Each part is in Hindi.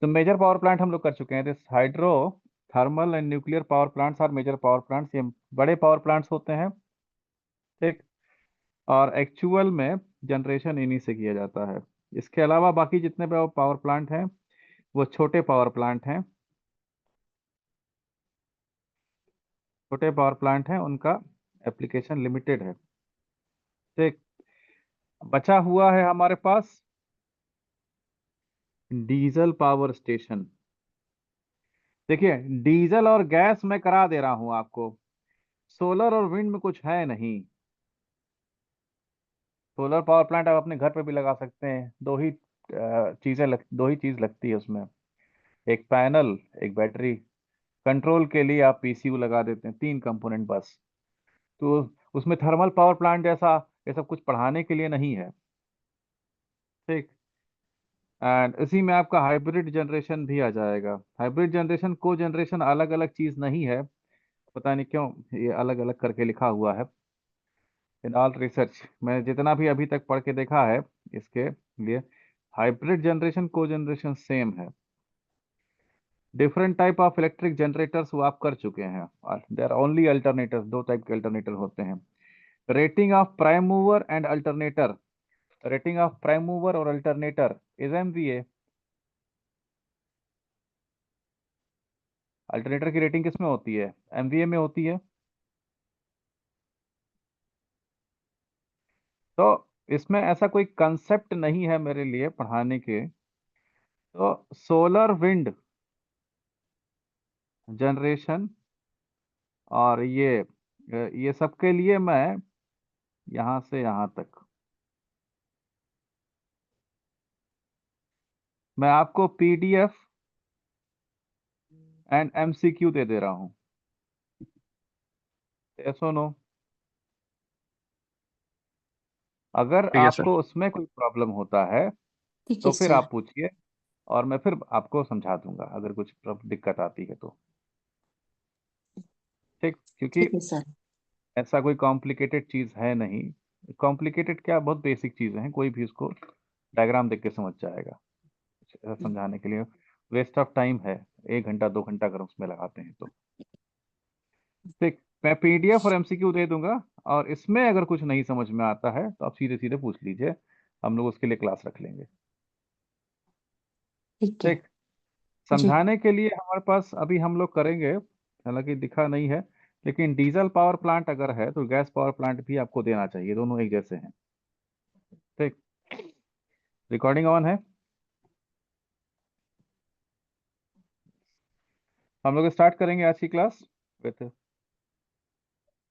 तो मेजर पावर प्लांट हम लोग कर चुके हैं। This hydro thermal and nuclear power plants are major power plants. ये बड़े पावर प्लांट्स होते हैं, ठीक। और एक्चुअल में जनरेशन इन्हीं से किया जाता है। इसके अलावा बाकी जितने पावर प्लांट हैं वो छोटे पावर प्लांट हैं। छोटे पावर प्लांट हैं, उनका एप्लीकेशन लिमिटेड है, ठीक। बचा हुआ है हमारे पास डीजल पावर स्टेशन। देखिए, डीजल और गैस मैं करा दे रहा हूं आपको, सोलर और विंड में कुछ है नहीं। सोलर पावर प्लांट आप अपने घर पे भी लगा सकते हैं। दो ही चीज लगती है उसमें, एक पैनल, एक बैटरी। कंट्रोल के लिए आप पीसीयू लगा देते हैं, 3 कंपोनेंट बस। तो उसमें थर्मल पावर प्लांट जैसा ये सब कुछ पढ़ाने के लिए नहीं है, ठीक। एंड इसी में आपका हाइब्रिड जनरेशन भी आ जाएगा। हाइब्रिड जनरेशन को जनरेशन अलग अलग चीज नहीं है, पता नहीं क्यों ये अलग अलग करके लिखा हुआ है। इन ऑल रिसर्च मैंने जितना भी अभी तक पढ़ के देखा है इसके लिए, हाइब्रिड जनरेशन को जनरेशन सेम है। Different type of electric generators वो आप कर चुके हैं, और देर ओनली अल्टरनेटर्स, 2 टाइप के अल्टरनेटर होते हैं। Rating of prime mover and alternator. Rating of prime mover और अल्टरनेटर इज एमवीए। अल्टरनेटर की रेटिंग किस में होती है? एमवीए में होती है। तो इसमें ऐसा कोई कंसेप्ट नहीं है मेरे लिए पढ़ाने के। तो सोलर विंड जनरेशन और ये सब के लिए मैं यहां से यहां तक मैं आपको पीडीएफ एंड एमसीक्यू दे दे रहा हूं। ऐसो नो, अगर ठीक है सर। आपको उसमें कोई प्रॉब्लम होता है ठीक है तो फिर सर। आप पूछिए, और मैं फिर आपको समझा दूंगा अगर कुछ दिक्कत आती है तो, ठीक। क्योंकि ठीक है सर। ऐसा कोई कॉम्प्लिकेटेड चीज है नहीं। कॉम्प्लिकेटेड क्या, बहुत बेसिक चीजें हैं, कोई भी उसको डायग्राम देख के समझ जाएगा। ऐसा समझाने के लिए वेस्ट ऑफ टाइम है, 1 घंटा 2 घंटा अगर उसमें लगाते हैं तो, ठीक। मैं पीडीएफ और एमसीक्यू दे दूंगा, और इसमें अगर कुछ नहीं समझ में आता है तो आप सीधे सीधे पूछ लीजिए, हम लोग उसके लिए क्लास रख लेंगे, ठीक है ठीक। जी। समझाने के लिए हमारे पास अभी हम लोग करेंगे, हालांकि दिखा नहीं है, लेकिन डीजल पावर प्लांट अगर है तो गैस पावर प्लांट भी आपको देना चाहिए, दोनों एक जैसे हैं, ठीक। रिकॉर्डिंग ऑन है। हम लोग स्टार्ट करेंगे आज की class with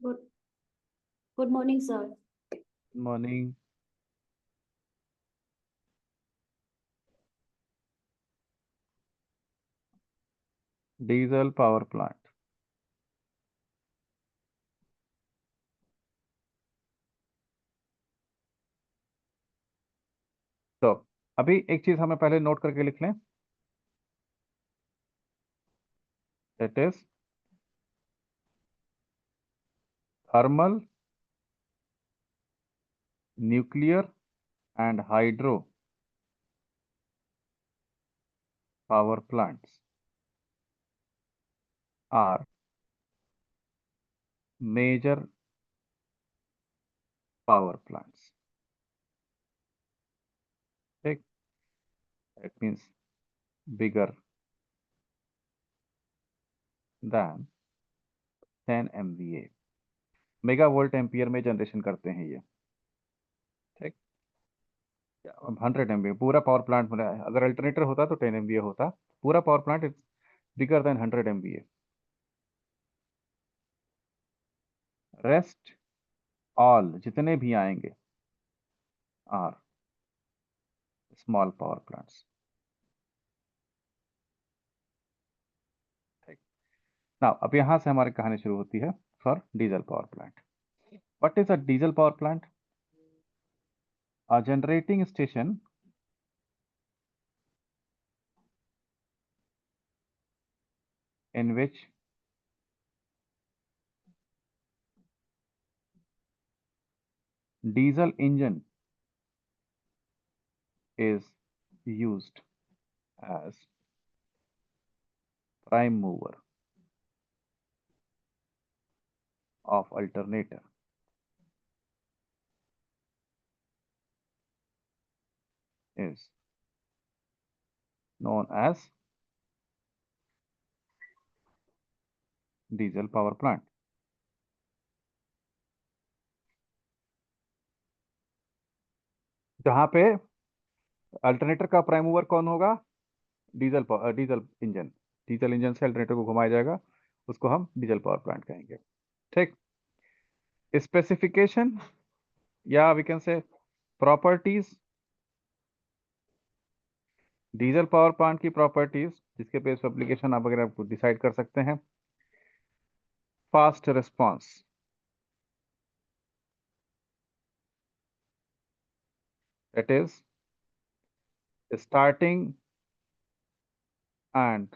good good morning sir. Morning. Diesel power plant. तो अभी एक चीज हमें पहले नोट करके लिख लें, that is thermal, nuclear and hydro power plants are major power plants, ठीक। That means bigger than 10 MVA, mega volt ampere में जनरेशन करते हैं ये, ठीक। 100 MVA पूरा पावर प्लांट बना है। अगर अल्टरनेटर होता तो 10 MVA होता, पूरा power plant is bigger than 100 MVA। Rest all जितने भी आएंगे आर स्मॉल पावर प्लांट्स, ठीक। नाउ अब यहां से हमारी कहानी शुरू होती है for diesel power plant. What is a diesel power plant? A generating station in which diesel engine is used as prime mover of alternator is known as diesel power plant. जहां पे अल्टरनेटर का प्राइम मूवर कौन होगा? Diesel engine. डीजल इंजन से अल्टरनेटर को घुमाया जाएगा, उसको हम डीजल पावर प्लांट कहेंगे। ठीक। स्पेसिफिकेशन या we can say properties, diesel power plant की प्रॉपर्टीज जिसके बेस पर एप्लीकेशन आप वगैरह आपको डिसाइड कर सकते हैं। Fast response, that is starting and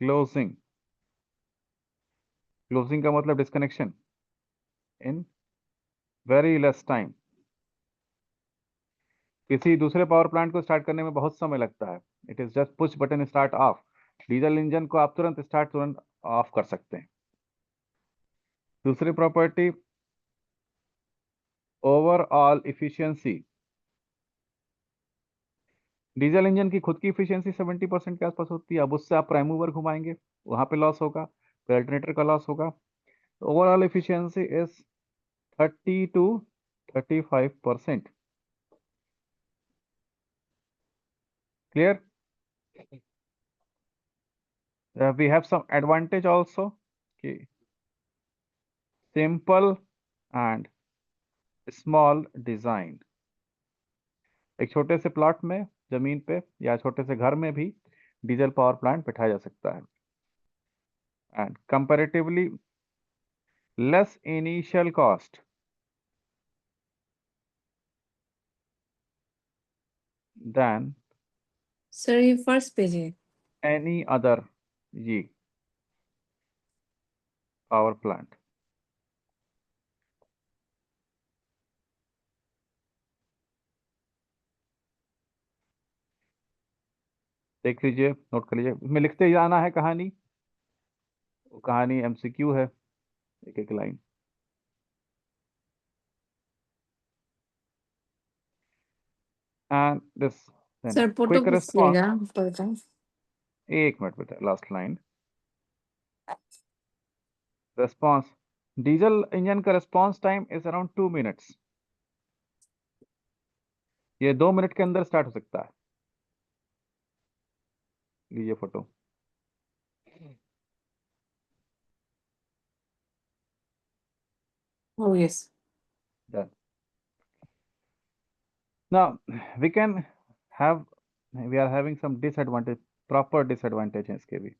closing. Closing का मतलब disconnection in very less time. किसी दूसरे पावर प्लांट को स्टार्ट करने में बहुत समय लगता है। It is just push button start of. Diesel engine को आप तुरंत स्टार्ट तुरंत ऑफ कर सकते हैं। दूसरी property, overall efficiency. Diesel engine की खुद की इफिशियंसी 70% के आसपास होती है। अब उससे आप प्राइम मूवर घुमाएंगे, वहां पे लॉस होगा, फिर अल्टरनेटर का लॉस होगा। Overall efficiency is 30 to 35%। Clear? We have some advantage also कि सिंपल एंड स्मॉल डिजाइन। एक छोटे से प्लॉट में, जमीन पे या छोटे से घर में भी डीजल पावर प्लांट बैठाया जा सकता है। And comparatively less initial cost then sir ये फर्स्ट पेज है। एनी अदर जी पावर प्लांट। देख लीजिए, नोट कर लीजिए, इसमें लिखते जाना है कहानी। वो कहानी एमसीक्यू है, एक एक line. And this then sir photo quick response. खींचिएगा पड़ता। एक मिनट बेटा, last line. Response, diesel engine का response time is around 2 minutes. ये 2 मिनट के अंदर स्टार्ट हो सकता है। लीजिए photo. Oh yes. Done. Now we can have, we are having some disadvantage, proper disadvantage है इसके भी।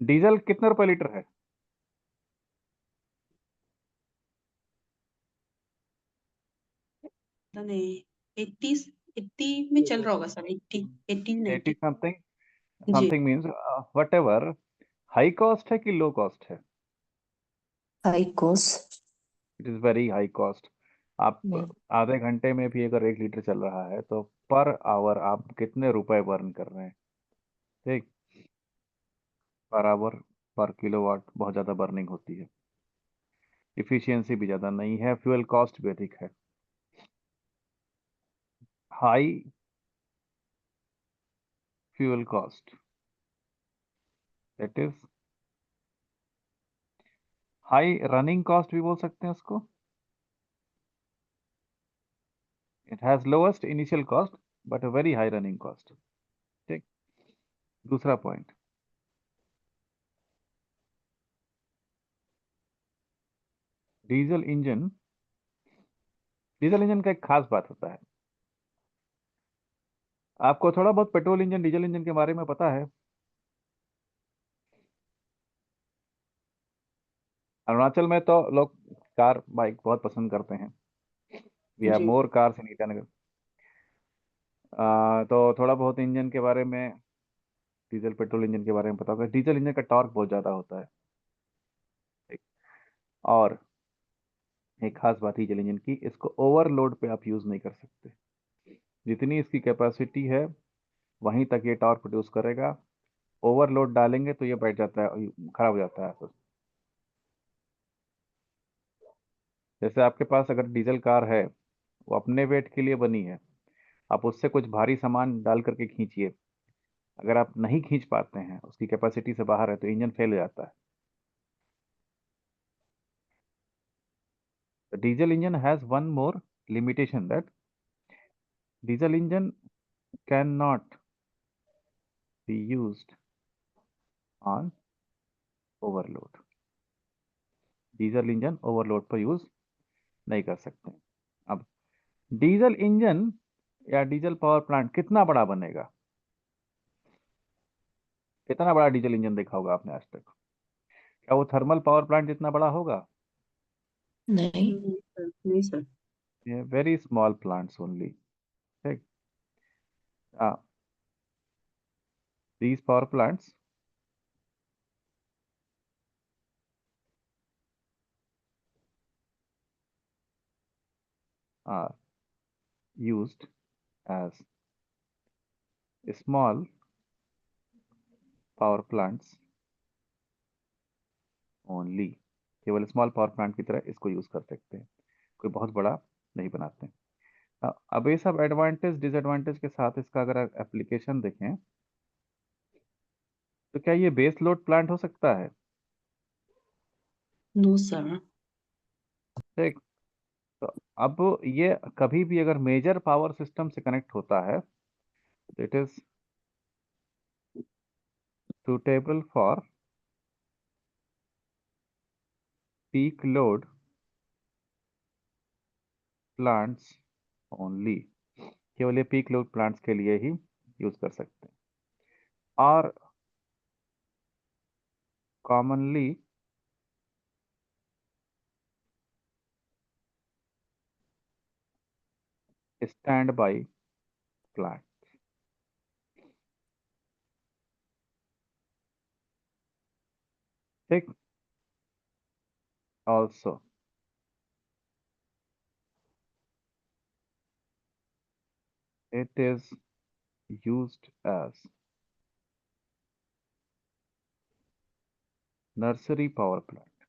डीजल कितना रुपए लीटर है? नहीं, 80 80 में चल रहा होगा सर। 80 80 90 समथिंग। जी। Something means whatever. High cost है कि लो कॉस्ट है? High cost. It is very high cost. आप आधे घंटे में भी अगर 1 लीटर चल रहा है तो पर आवर आप कितने रुपए बर्न कर रहे हैं? ठीक। पर आवर, पर किलोवाट बहुत ज्यादा बर्निंग होती है। इफिशियंसी भी ज्यादा नहीं है, फ्यूल कॉस्ट भी अधिक है। High fuel cost, that is high running cost भी बोल सकते हैं उसको। It has lowest initial cost but a very high running cost. ठीक। दूसरा point, diesel engine. Diesel engine का एक खास बात होता है। आपको थोड़ा बहुत पेट्रोल इंजन डीजल इंजन के बारे में पता है? अरुणाचल में तो लोग कार बाइक बहुत पसंद करते हैं। वी हैव जी। More cars in Itanagar. तो थोड़ा बहुत इंजन के बारे में, डीजल पेट्रोल इंजन के बारे में पता होगा। डीजल इंजन का टॉर्क बहुत ज्यादा होता है। ठीक। और एक खास बात डीजल इंजन की, इसको ओवरलोड पे आप यूज नहीं कर सकते। जितनी इसकी कैपेसिटी है वहीं तक ये टॉर्क प्रोड्यूस करेगा। ओवरलोड डालेंगे तो ये बैठ जाता है, खराब हो जाता है तो। जैसे आपके पास अगर डीजल कार है, वो अपने वेट के लिए बनी है, आप उससे कुछ भारी सामान डाल करके खींचिए, अगर आप नहीं खींच पाते हैं, उसकी कैपेसिटी से बाहर है, तो इंजन फेल हो जाता है। The diesel engine has one more limitation, that diesel engine cannot be used on overload. Diesel engine overload पर यूज नहीं कर सकते। अब डीजल इंजन या डीजल पावर प्लांट कितना बड़ा बनेगा? कितना बड़ा डीजल इंजन देखा होगा आपने आज तक? क्या वो थर्मल पावर प्लांट जितना बड़ा होगा? नहीं। नहीं सर। ये वेरी स्मॉल प्लांट्स ओनली। ठीक। these power plants are used as small power plants only. केवल स्मॉल पावर प्लांट की तरह इसको यूज कर सकते हैं, कोई बहुत बड़ा नहीं बनाते हैं। अब ये सब एडवांटेज डिसएडवांटेज के साथ इसका अगर एप्लीकेशन देखें, तो क्या ये बेस लोड प्लांट हो सकता है? No sir. ठीक। तो अब ये कभी भी अगर मेजर पावर सिस्टम से कनेक्ट होता है, it is suitable for peak load plants only. केवल ये पीक लोड प्लांट्स के लिए ही यूज कर सकते हैं। और कॉमनली स्टैंड बाई प्लांट। ठीक। Also it is used as nursery power plant.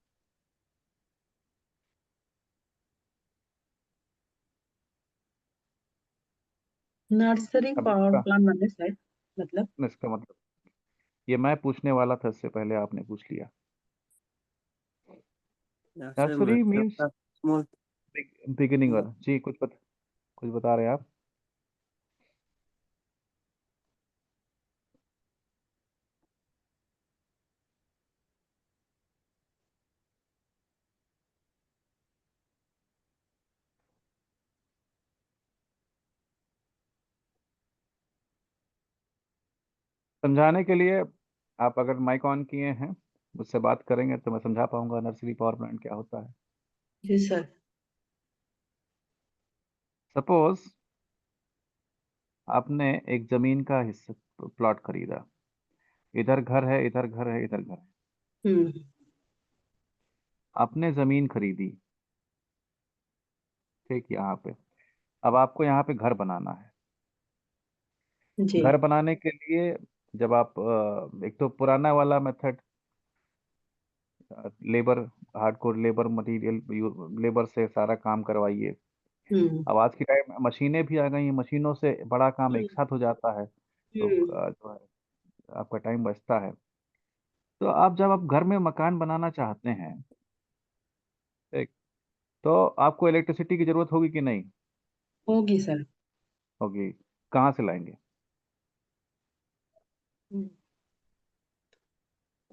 Nursery अब पावर इसका प्लांट मतलब सर, मतलब इसका मतलब, ये मैं पूछने वाला था, इससे पहले आपने पूछ लिया। नर्सरी मीन्स स्मॉल बिगिनिंग वाला। जी कुछ बता रहे हैं आप? समझाने के लिए, आप अगर माइक ऑन किए हैं, मुझसे बात करेंगे तो मैं समझा पाऊंगा नर्सरी पावर प्लांट क्या होता है। जी सर। सपोज आपने एक जमीन का हिस्सा प्लॉट खरीदा, इधर घर है, इधर घर है, इधर घर है। हम्म। आपने जमीन खरीदी, ठीक, यहाँ पे। अब आपको यहाँ पे घर बनाना है। जी। घर बनाने के लिए जब आप एक तो पुराना वाला method, labour, hardcore labour material, labour से सारा काम करवाइए। हम्म। अब आज के टाइम में मशीनें भी आ गई हैं, मशीनों से बड़ा काम एक साथ हो जाता है, तो हम्म। जो है आपका टाइम बचता है। तो आप जब आप घर में मकान बनाना चाहते हैं, ठीक, तो आपको इलेक्ट्रिसिटी की जरूरत होगी कि नहीं? होगी सर। होगी। कहाँ से लाएंगे? हम्म।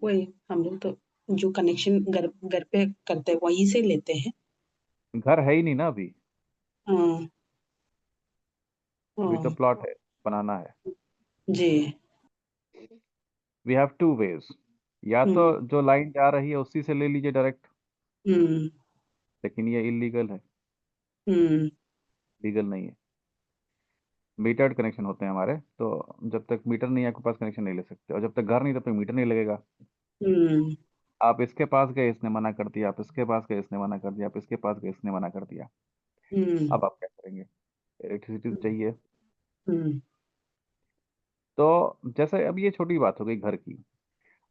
वही हम लोग तो जो कनेक्शन घर घर पे करते हैं वहीं से लेते हैं। घर है ही नहीं ना अभी। हाँ। अभी तो हाँ। प्लॉट है, बनाना है। जी। We have two ways. या तो हम्म। जो लाइन जा रही है उसी से ले लीजिए डायरेक्ट, हम्म। लेकिन ये इलीगल है, हम्म। लीगल नहीं है। मीटर्ड कनेक्शन होते हैं हमारे, तो जब तक मीटर नहीं है आपके पास कनेक्शन नहीं ले सकते, और जब तक घर नहीं तब तक मीटर नहीं लगेगा। हम्म। आप इसके पास गए, इसने मना कर दिया, आप इसके पास गए, इसने मना कर दिया, आप इसके पास गए, इसने मना कर दिया। अब आप क्या करेंगे? इलेक्ट्रिसिटी चाहिए। हम्म तो जैसे अब ये छोटी बात हो गई घर की।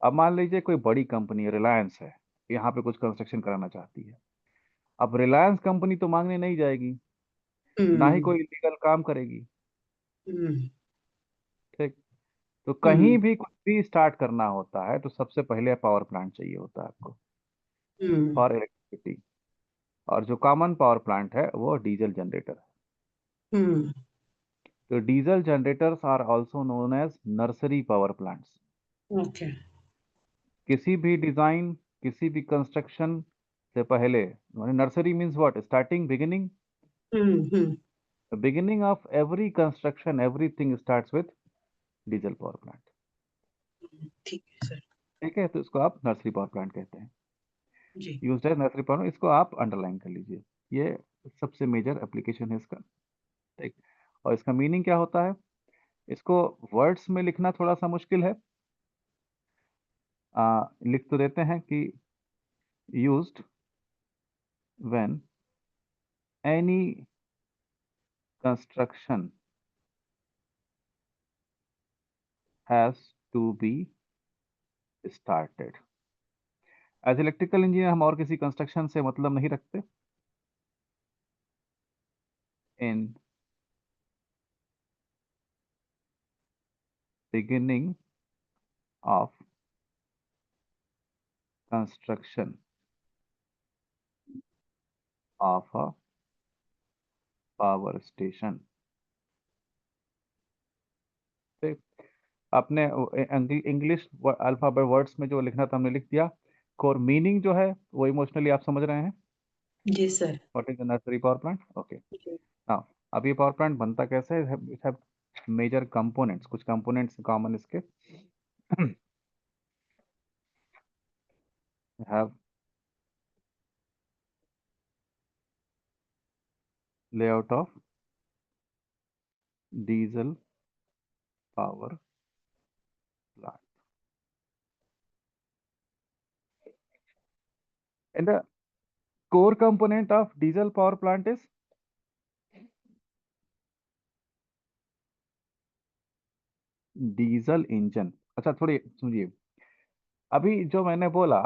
अब मान लीजिए कोई बड़ी कंपनी रिलायंस है, यहाँ पे कुछ कंस्ट्रक्शन कराना चाहती है। अब रिलायंस कंपनी तो मांगने नहीं जाएगी, ना ही कोई इलीगल काम करेगी। हम्म ठीक। तो कहीं हम्म भी कुछ भी स्टार्ट करना होता है तो सबसे पहले पावर प्लांट चाहिए होता है आपको हम्म फॉर इलेक्ट्रिसिटी। और जो कॉमन पावर प्लांट है वो डीजल जनरेटर है। हम्म तो diesel generators are also known as nursery power plants. Okay किसी भी डिजाइन, किसी भी कंस्ट्रक्शन से पहले, nursery means what? Starting, beginning. Hmm The beginning of every construction, everything starts with diesel power plant. ठीक है सर। ठीक है, तो इसको आप नर्सरी पावर प्लांट कहते हैं। जी यूज्ड है नर्सरी पावर, इसको आप अंडरलाइन कर लीजिए। ये सबसे मेजर एप्लीकेशन है इसका। ठीक। और इसका मीनिंग क्या होता है, इसको वर्ड्स में लिखना थोड़ा सा मुश्किल है। लिख तो देते हैं कि used when any construction has to be started. As electrical engineer हम और किसी कंस्ट्रक्शन से मतलब नहीं रखते। In beginning of construction of a power station. ठीक। आपने इंग्लिश अल्फाबेट वर्ड्स में जो लिखना था हमने लिख दिया। और मीनिंग जो है वो इमोशनली आप समझ रहे हैं। जी sir. What is the nursery power plant? Okay. जी हाँ। अब ये पावर प्लांट बनता कैसे है? इट हैव मेजर कंपोनेंट्स, कुछ कंपोनेंट्स कॉमन इसके have layout of diesel power plant. And the core component of diesel power plant is diesel engine. अच्छा थोड़ी सुनिए, अभी जो मैंने बोला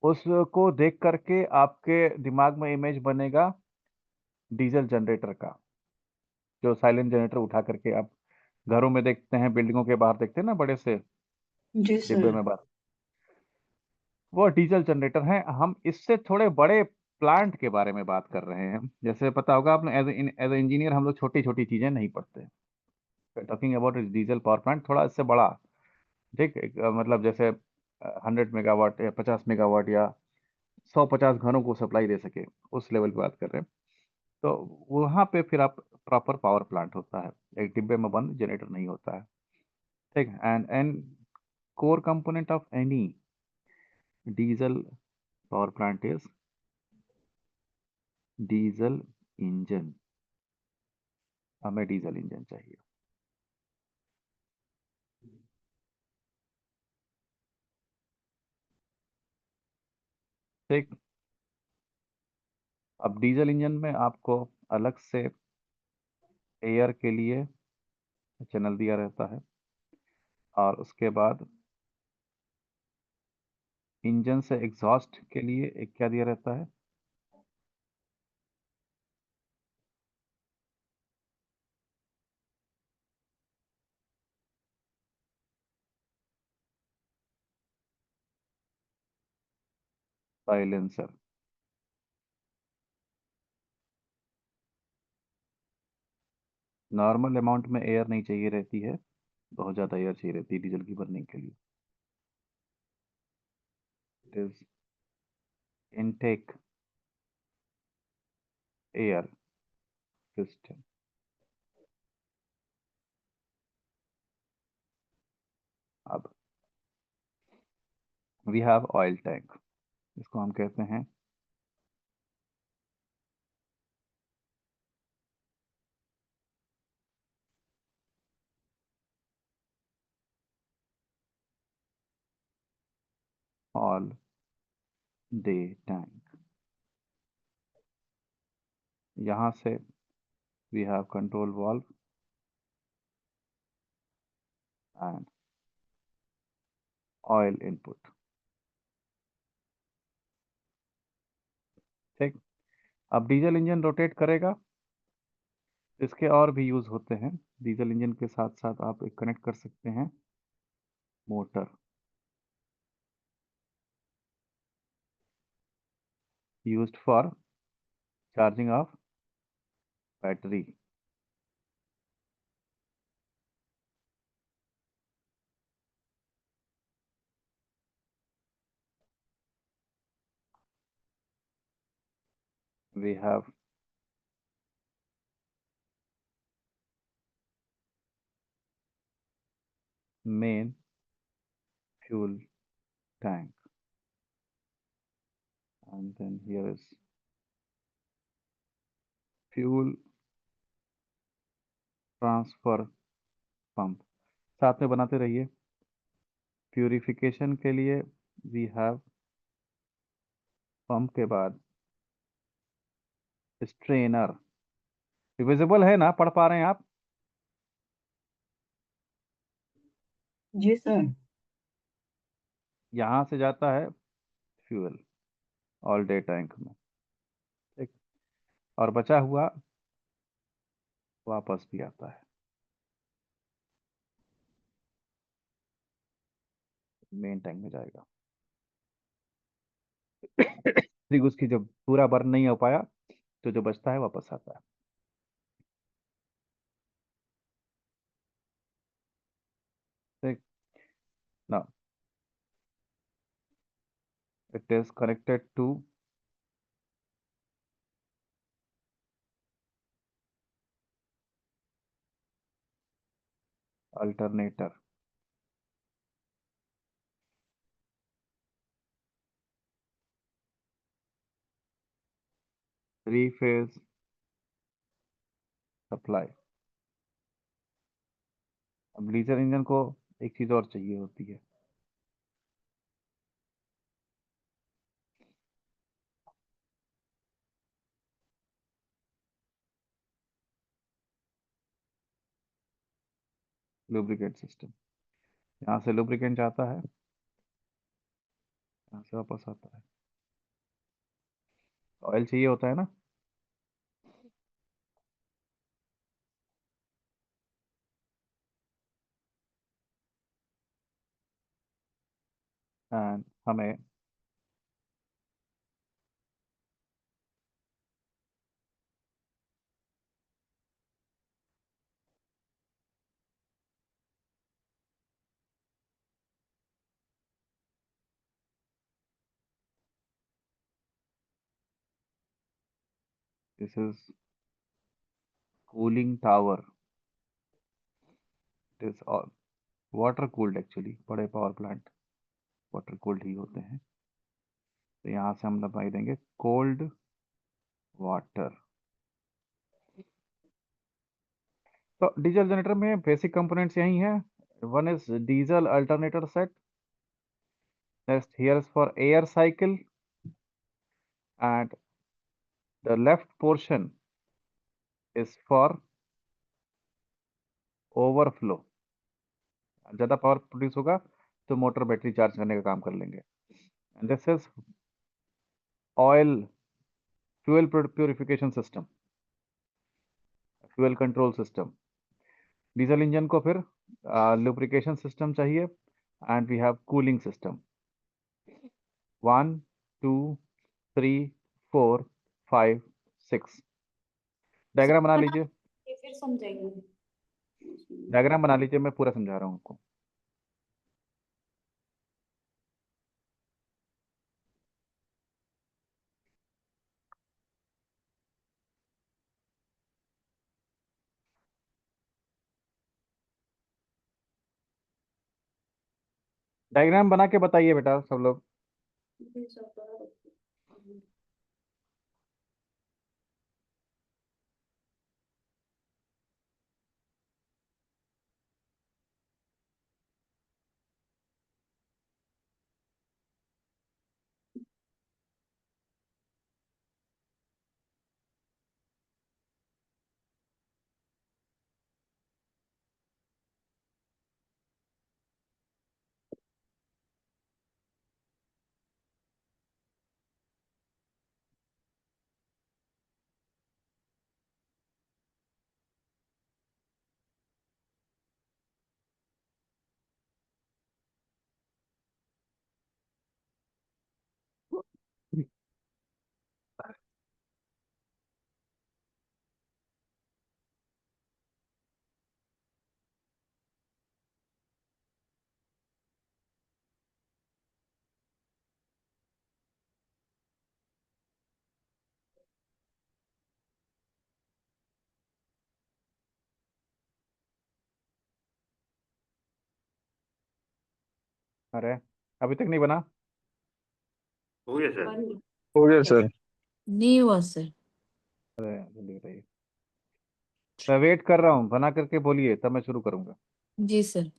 उसको देख करके आपके दिमाग में इमेज बनेगा डीजल जनरेटर का, जो साइलेंट जनरेटर उठा करके आप घरों में देखते हैं, बिल्डिंगों के बाहर देखते हैं ना, बड़े से जी डिब्बे सर। में बाहर। वो डीजल जनरेटर हैं। हम इससे थोड़े बड़े प्लांट के बारे में बात कर रहे हैं। जैसे पता होगा आपने, एज इंजीनियर हम लोग छोटी छोटी चीजें नहीं पढ़ते। Talking about diesel power plant थोड़ा इससे बड़ा। ठीक। मतलब जैसे 100 मेगावाट या 50 मेगावाट या 150 घरों को सप्लाई दे सके, उस लेवल की बात कर रहे हैं। तो वहां पे फिर आप प्रॉपर पावर प्लांट होता है, एक डिब्बे में बंद जनरेटर नहीं होता है। ठीक। And core component of any diesel power plant is diesel engine. हमें डीजल इंजन चाहिए। ठीक। अब डीजल इंजन में आपको अलग से एयर के लिए चैनल दिया रहता है, और उसके बाद इंजन से एग्जॉस्ट के लिए एक क्या दिया रहता है? साइलेंसर। नॉर्मल अमाउंट में एयर नहीं चाहिए रहती है, बहुत ज़्यादा एयर चाहिए रहती है डीजल की बर्निंग के लिए। It is intake air system. अब वी हैव ऑयल टैंक, इसको हम कहते हैं all day tank. यहाँ से we have control valve and oil input. ठीक, अब डीजल इंजन रोटेट करेगा, इसके और भी यूज होते हैं। डीजल इंजन के साथ साथ आप एक कनेक्ट कर सकते हैं motor, used for charging of battery. We have main fuel tank, and then here is fuel transfer pump. साथ में बनाते रहिए। प्यूरिफिकेशन के लिए वी हैव पंप के बाद स्ट्रेनर। विजिबल है ना, पढ़ पा रहे हैं आप? जी सर। यहां से जाता है फ्यूल ऑल डे टैंक में, ठीक, और बचा हुआ वापस भी आता है मेन टैंक में जाएगा। फिर उसकी जब पूरा बर्न नहीं हो पाया तो जो बचता है वापस आता है। ठीक, now it is connected to alternator. Three phase supply. अब डीजल इंजन को एक चीज और चाहिए होती है, लुब्रिकेट सिस्टम। यहाँ से लुब्रिकेंट जाता है, यहाँ से वापस आता है। ऑयल चाहिए होता है ना, एंड हमें this is cooling tower. It is water cooled actually, बड़े पावर प्लांट वाटर कूल्ड ही होते हैं। तो यहाँ से हम लगाई देंगे कोल्ड वाटर। तो डीजल जनरेटर में बेसिक कंपोनेंट्स यही हैं। One is diesel alternator set, next here is for air cycle, and the left portion is for overflow. ज्यादा पावर प्रोड्यूस होगा तो मोटर बैटरी चार्ज करने का काम कर लेंगे। And this is oil fuel purification system, fuel control system. Diesel engine को फिर लुब्रिकेशन सिस्टम चाहिए, and we have cooling system. 1 2 3 4 5 6। Diagram बना लीजिए, ये फिर समझाइए। डायग्राम बना लीजिए, मैं पूरा समझा रहा हूँ आपको। डायग्राम बना के बताइए बेटा सब लोग। अरे अभी तक नहीं बना? हो गया सर। बन गया। हो गया सर। नहीं हुआ सर। अरे जल्दी बताइए, मैं वेट कर रहा हूँ, बना करके बोलिए तब मैं शुरू करूंगा। जी सर।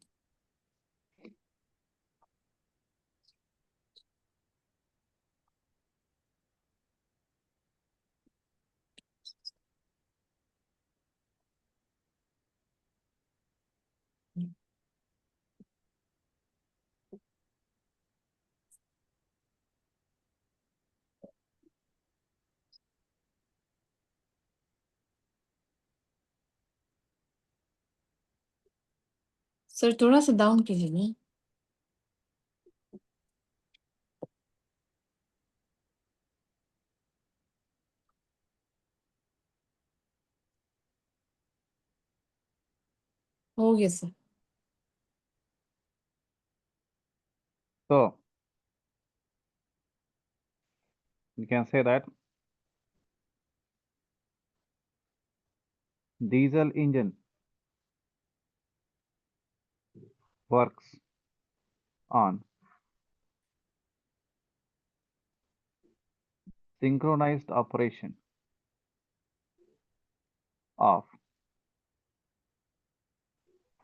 सर थोड़ा सा डाउन कीजिए ना। हो गया सर। तो you can say that diesel engine works on synchronized operation of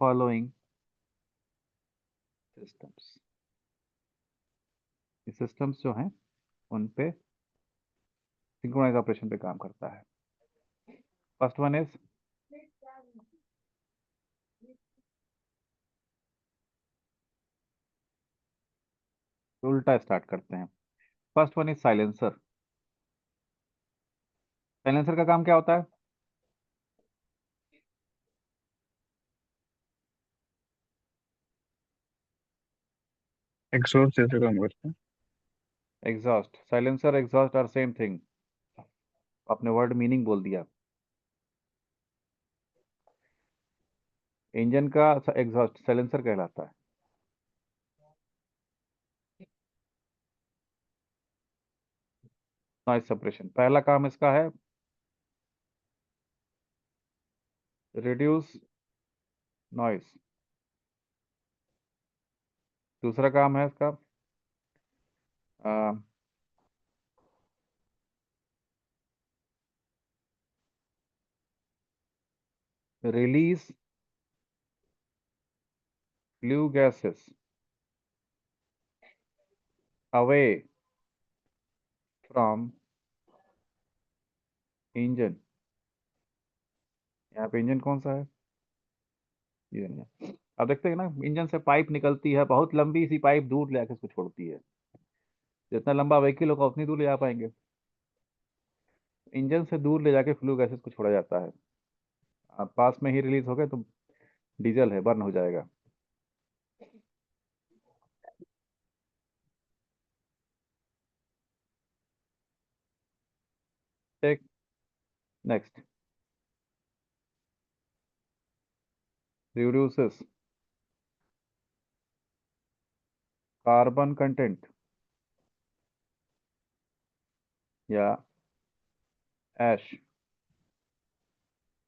following systems. ये systems जो हैं उन पे सिंक्रोनाइज ऑपरेशन पे काम करता है। फर्स्ट वन इज उल्टा स्टार्ट करते हैं। First one is silencer. Silencer का काम क्या होता है? एग्जॉस्ट जैसे काम करते हैं। Exhaust, silencer exhaust are same thing. आपने वर्ड मीनिंग बोल दिया। इंजन का एग्जॉस्ट साइलेंसर कहलाता है। नॉइज सप्रेशन पहला काम इसका है, रिड्यूस नॉइज। दूसरा काम है इसका release flue gases away from engine. यहाँ पे इंजन कौन सा है? ये इंजन। अब देखते हैं ना, इंजन से पाइप निकलती है, बहुत लंबी सी पाइप दूर ले आके इसको छोड़ती है। जितना लंबा व्हीकल होगा उतनी दूर ले जा पाएंगे। इंजन से दूर ले जाके फ्लू गैसेस को छोड़ा जाता है। अब पास में ही रिलीज हो गए तो डीजल है, बर्न हो जाएगा। Take next, reduces carbon content या एश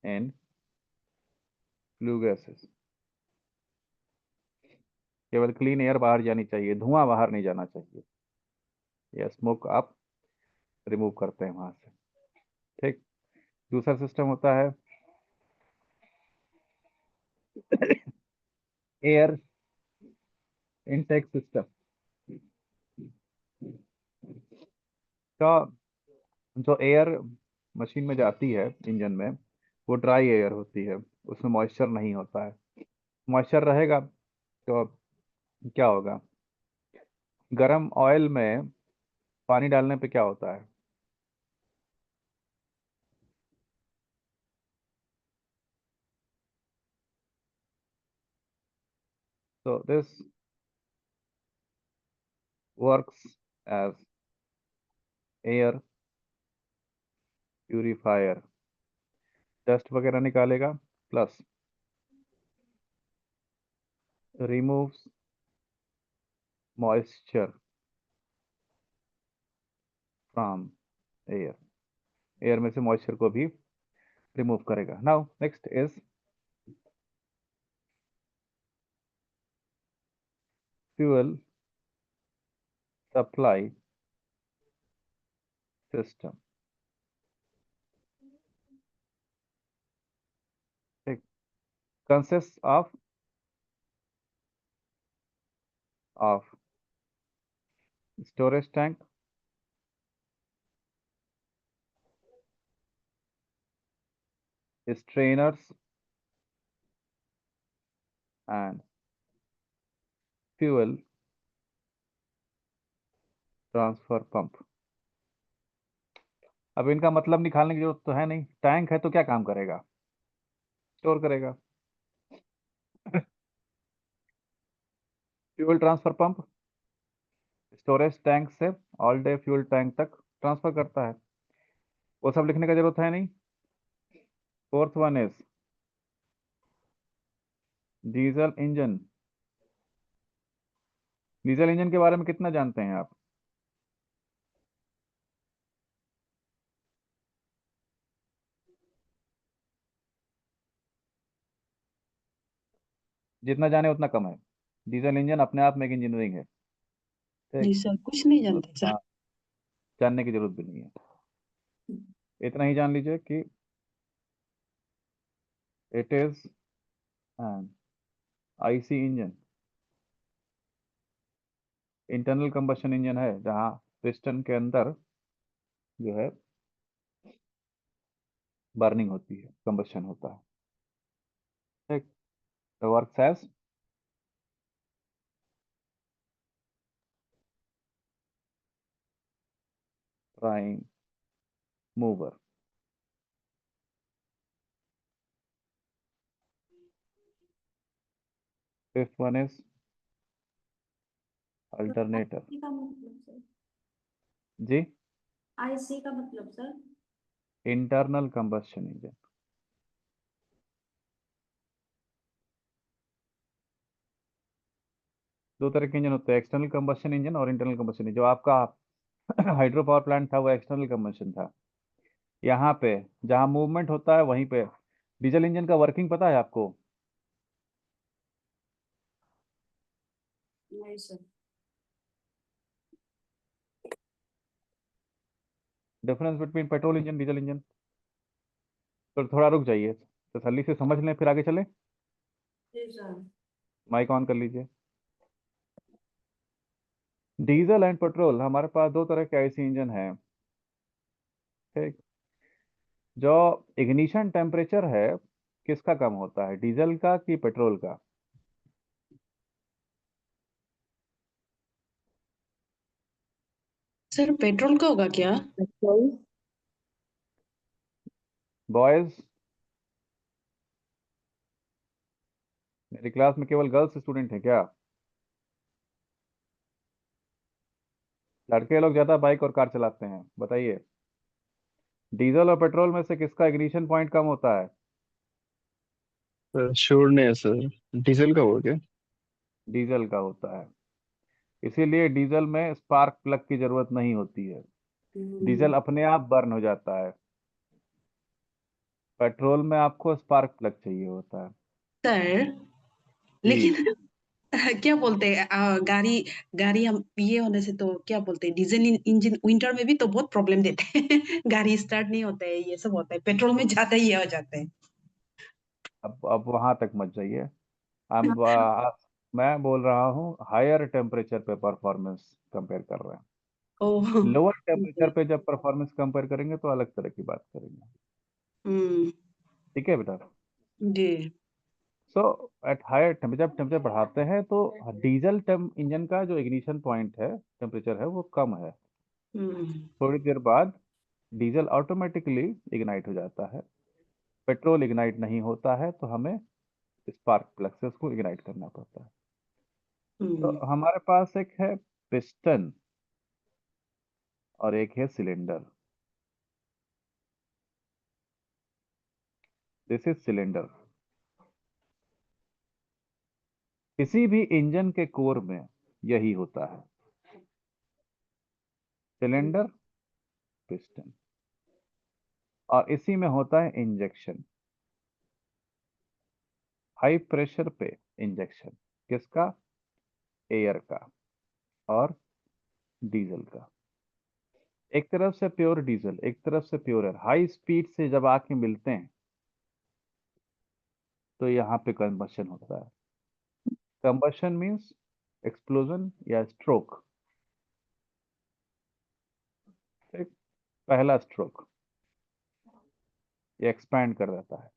इन फ्लू गैसेस। केवल क्लीन एयर बाहर जानी चाहिए, धुआं बाहर नहीं जाना चाहिए। या स्मोक आप रिमूव करते हैं वहां से। ठीक। दूसरा सिस्टम होता है एयर इनटेक सिस्टम। का जो एयर मशीन में जाती है इंजन में, वो ड्राई एयर होती है, उसमें मॉइस्चर नहीं होता है। मॉइस्चर रहेगा तो क्या होगा? गरम ऑयल में पानी डालने पे क्या होता है? So this works as air purifier, dust वगैरह निकालेगा, plus removes moisture from air, air में से मॉइस्चर को भी रिमूव करेगा। Now next is fuel supply system. It consists of storage tank, strainers, and fuel transfer pump. अब इनका मतलब निकालने की जरूरत तो है नहीं, टैंक है तो क्या काम करेगा, स्टोर करेगा। Fuel transfer pump storage tank से ऑल डे फ्यूल टैंक तक ट्रांसफर करता है, वो सब लिखने का जरूरत है नहीं। Fourth one is diesel engine. Diesel engine के बारे में कितना जानते हैं आप? जितना जाने उतना कम है। डीजल इंजन अपने आप में एक इंजीनियरिंग है, जी ठीक। सर, कुछ नहीं जानते सर। हाँ, जानने की जरूरत भी नहीं है, इतना ही जान लीजिए कि it is an IC engine, internal combustion engine है, जहां पिस्टन के अंदर जो है बर्निंग होती है, कंबशन होता है, ठीक। Works as prime mover. Fifth one is alternator. IC का मतलब सर, जी, IC का मतलब सर। Internal combustion engine. दो तरह के इंजन होते हैं, एक्सटर्नल कंबशन इंजन और इंटरनल कंबशन इंजन। जो आपका हाइड्रो पावर प्लांट था वो एक्सटर्नल कंबशन था। यहाँ पे जहाँ मूवमेंट होता है वहीं पे डीजल इंजन का वर्किंग पता है आपको? नहीं sir. Difference between petrol engine diesel engine. तो थोड़ा रुक जाइए, तसल्ली से समझ लें फिर आगे चलें। जी सर। माइक ऑन कर लीजिए। डीजल एंड पेट्रोल, हमारे पास दो तरह के आईसी इंजन हैं, ठीक। जो इग्निशन टेम्परेचर है किसका कम होता है, डीजल का कि पेट्रोल का? सर पेट्रोल का होगा क्या? बॉयज, मेरी क्लास में केवल गर्ल्स स्टूडेंट हैं क्या? लड़के लोग ज्यादा बाइक और कार चलाते हैं, बताइए डीजल और पेट्रोल में से किसका इग्निशन पॉइंट कम होता है? सर श्योर नहीं है सर, डीजल का होगा क्या? डीजल का होता है। इसीलिए डीजल में स्पार्क प्लग की जरूरत नहीं होती है, डीजल अपने आप बर्न हो जाता है। पेट्रोल में आपको स्पार्क प्लग चाहिए होता है। सर जी, लेकिन क्या बोलते हैं, गाड़ी गाड़ी हम ये होने से तो क्या बोलते हैं, डीजल इंजन विंटर में भी तो बहुत प्रॉब्लम देते हैं। गाड़ी स्टार्ट नहीं होता है, ये सब होता है, पेट्रोल में ज्यादा ये हो जाता है। अब वहां तक मत जाइए। हम मैं बोल रहा हूँ हायर टेम्परेचर पे परफॉर्मेंस कंपेयर कर रहे हैं। ओह। लोअर टेम्परेचर पे जब परफॉर्मेंस कंपेयर करेंगे तो अलग तरह की बात करेंगे, हम्म। ठीक है बेटा। जी। सो एट हायर टेम्परेचर, जब टेम्परेचर बढ़ाते हैं तो डीजल इंजन का जो इग्निशन पॉइंट है, टेम्परेचर है, वो कम है। हम्म। थोड़ी देर बाद डीजल ऑटोमेटिकली इग्नाइट हो जाता है, पेट्रोल इग्नाइट नहीं होता है, तो हमें स्पार्क प्लग से उसको इग्नाइट करना पड़ता है। तो हम्म। हमारे पास एक है पिस्टन और एक है सिलेंडर। This is cylinder. किसी भी इंजन के कोर में यही होता है, सिलेंडर, पिस्टन, और इसी में होता है इंजेक्शन, हाई प्रेशर पे इंजेक्शन। किसका? एयर का। और डीजल का। एक तरफ से प्योर डीजल, एक तरफ से प्योर एयर। हाई स्पीड से जब आके मिलते हैं तो यहाँ पे कंबशन होता है। कंबशन मीन्स एक्सप्लोजन या स्ट्रोक। ठीक, पहला स्ट्रोक, ये एक्सपैंड कर देता है।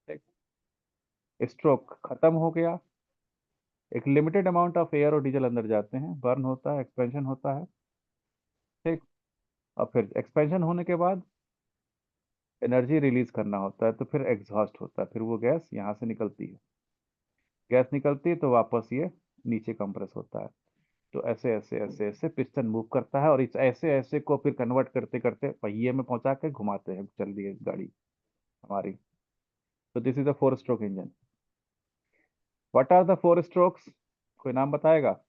ठीक, स्ट्रोक खत्म हो गया, एक लिमिटेड अमाउंट ऑफ एयर और डीजल अंदर जाते हैं, बर्न होता है, एक्सपेंशन होता है। ठीक, और फिर एक्सपेंशन होने के बाद एनर्जी रिलीज करना होता है, तो फिर एग्जॉस्ट होता है, फिर वो गैस यहाँ से निकलती है। गैस निकलती है तो वापस ये नीचे कंप्रेस होता है। तो ऐसे ऐसे ऐसे ऐसे पिस्टन मूव करता है, और इस ऐसे ऐसे को फिर कन्वर्ट करते करते पहिए में पहुंचा के घुमाते हैं, चल रही है गाड़ी हमारी। तो this is the 4 stroke engine. What are the 4 strokes? कोई नाम बताएगा?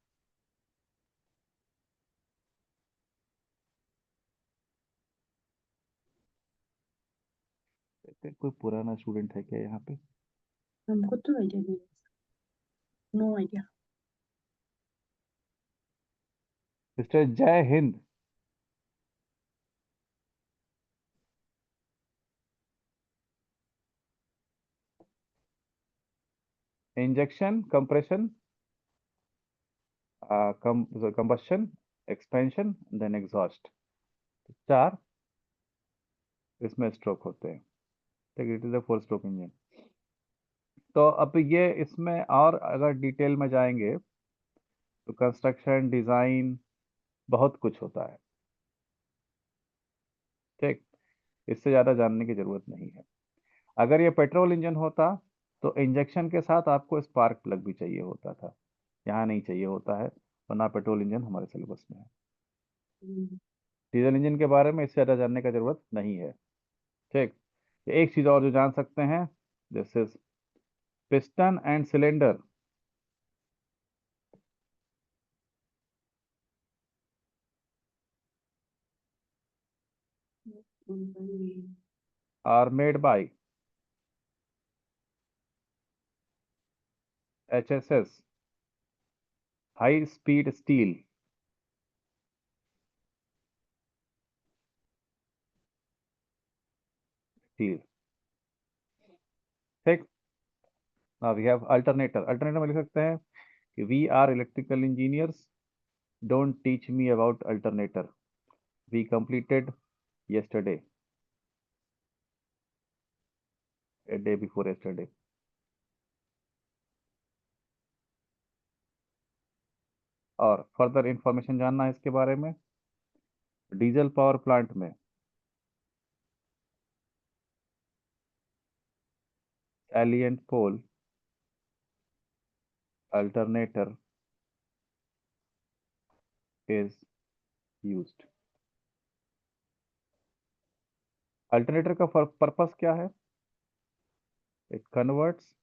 कोई पुराना स्टूडेंट है क्या यहाँ पे? हमको तो आइडिया नहीं, no idea. Mister Jai Hind. Injection, compression, combustion, expansion, then exhaust. 4 इसमें स्ट्रोक होते हैं। ठीक, it is a 4 stroke engine. तो अब ये इसमें और अगर डिटेल में जाएंगे तो कंस्ट्रक्शन, डिजाइन, बहुत कुछ होता है। ठीक, इससे ज़्यादा जानने की ज़रूरत नहीं है। अगर ये पेट्रोल इंजन होता तो इंजेक्शन के साथ आपको स्पार्क प्लग भी चाहिए होता था, यहाँ नहीं चाहिए होता है, वरना पेट्रोल इंजन हमारे सिलेबस में है। डीजल इंजन के बारे में इससे ज़्यादा जानने का ज़रूरत नहीं है। ठीक, एक चीज़ और जो जान सकते हैं, this is piston and cylinder are made by HSS, high speed steel. Steel. ठीक, now we have alternator. Alternator में लिख सकते हैं कि we are electrical engineers, don't teach me about alternator, we completed yesterday, a day before yesterday। और फर्दर इंफॉर्मेशन जानना है इसके बारे में, डीजल पावर प्लांट में salient pole alternator is used. Alternator का पर्पस क्या है? It converts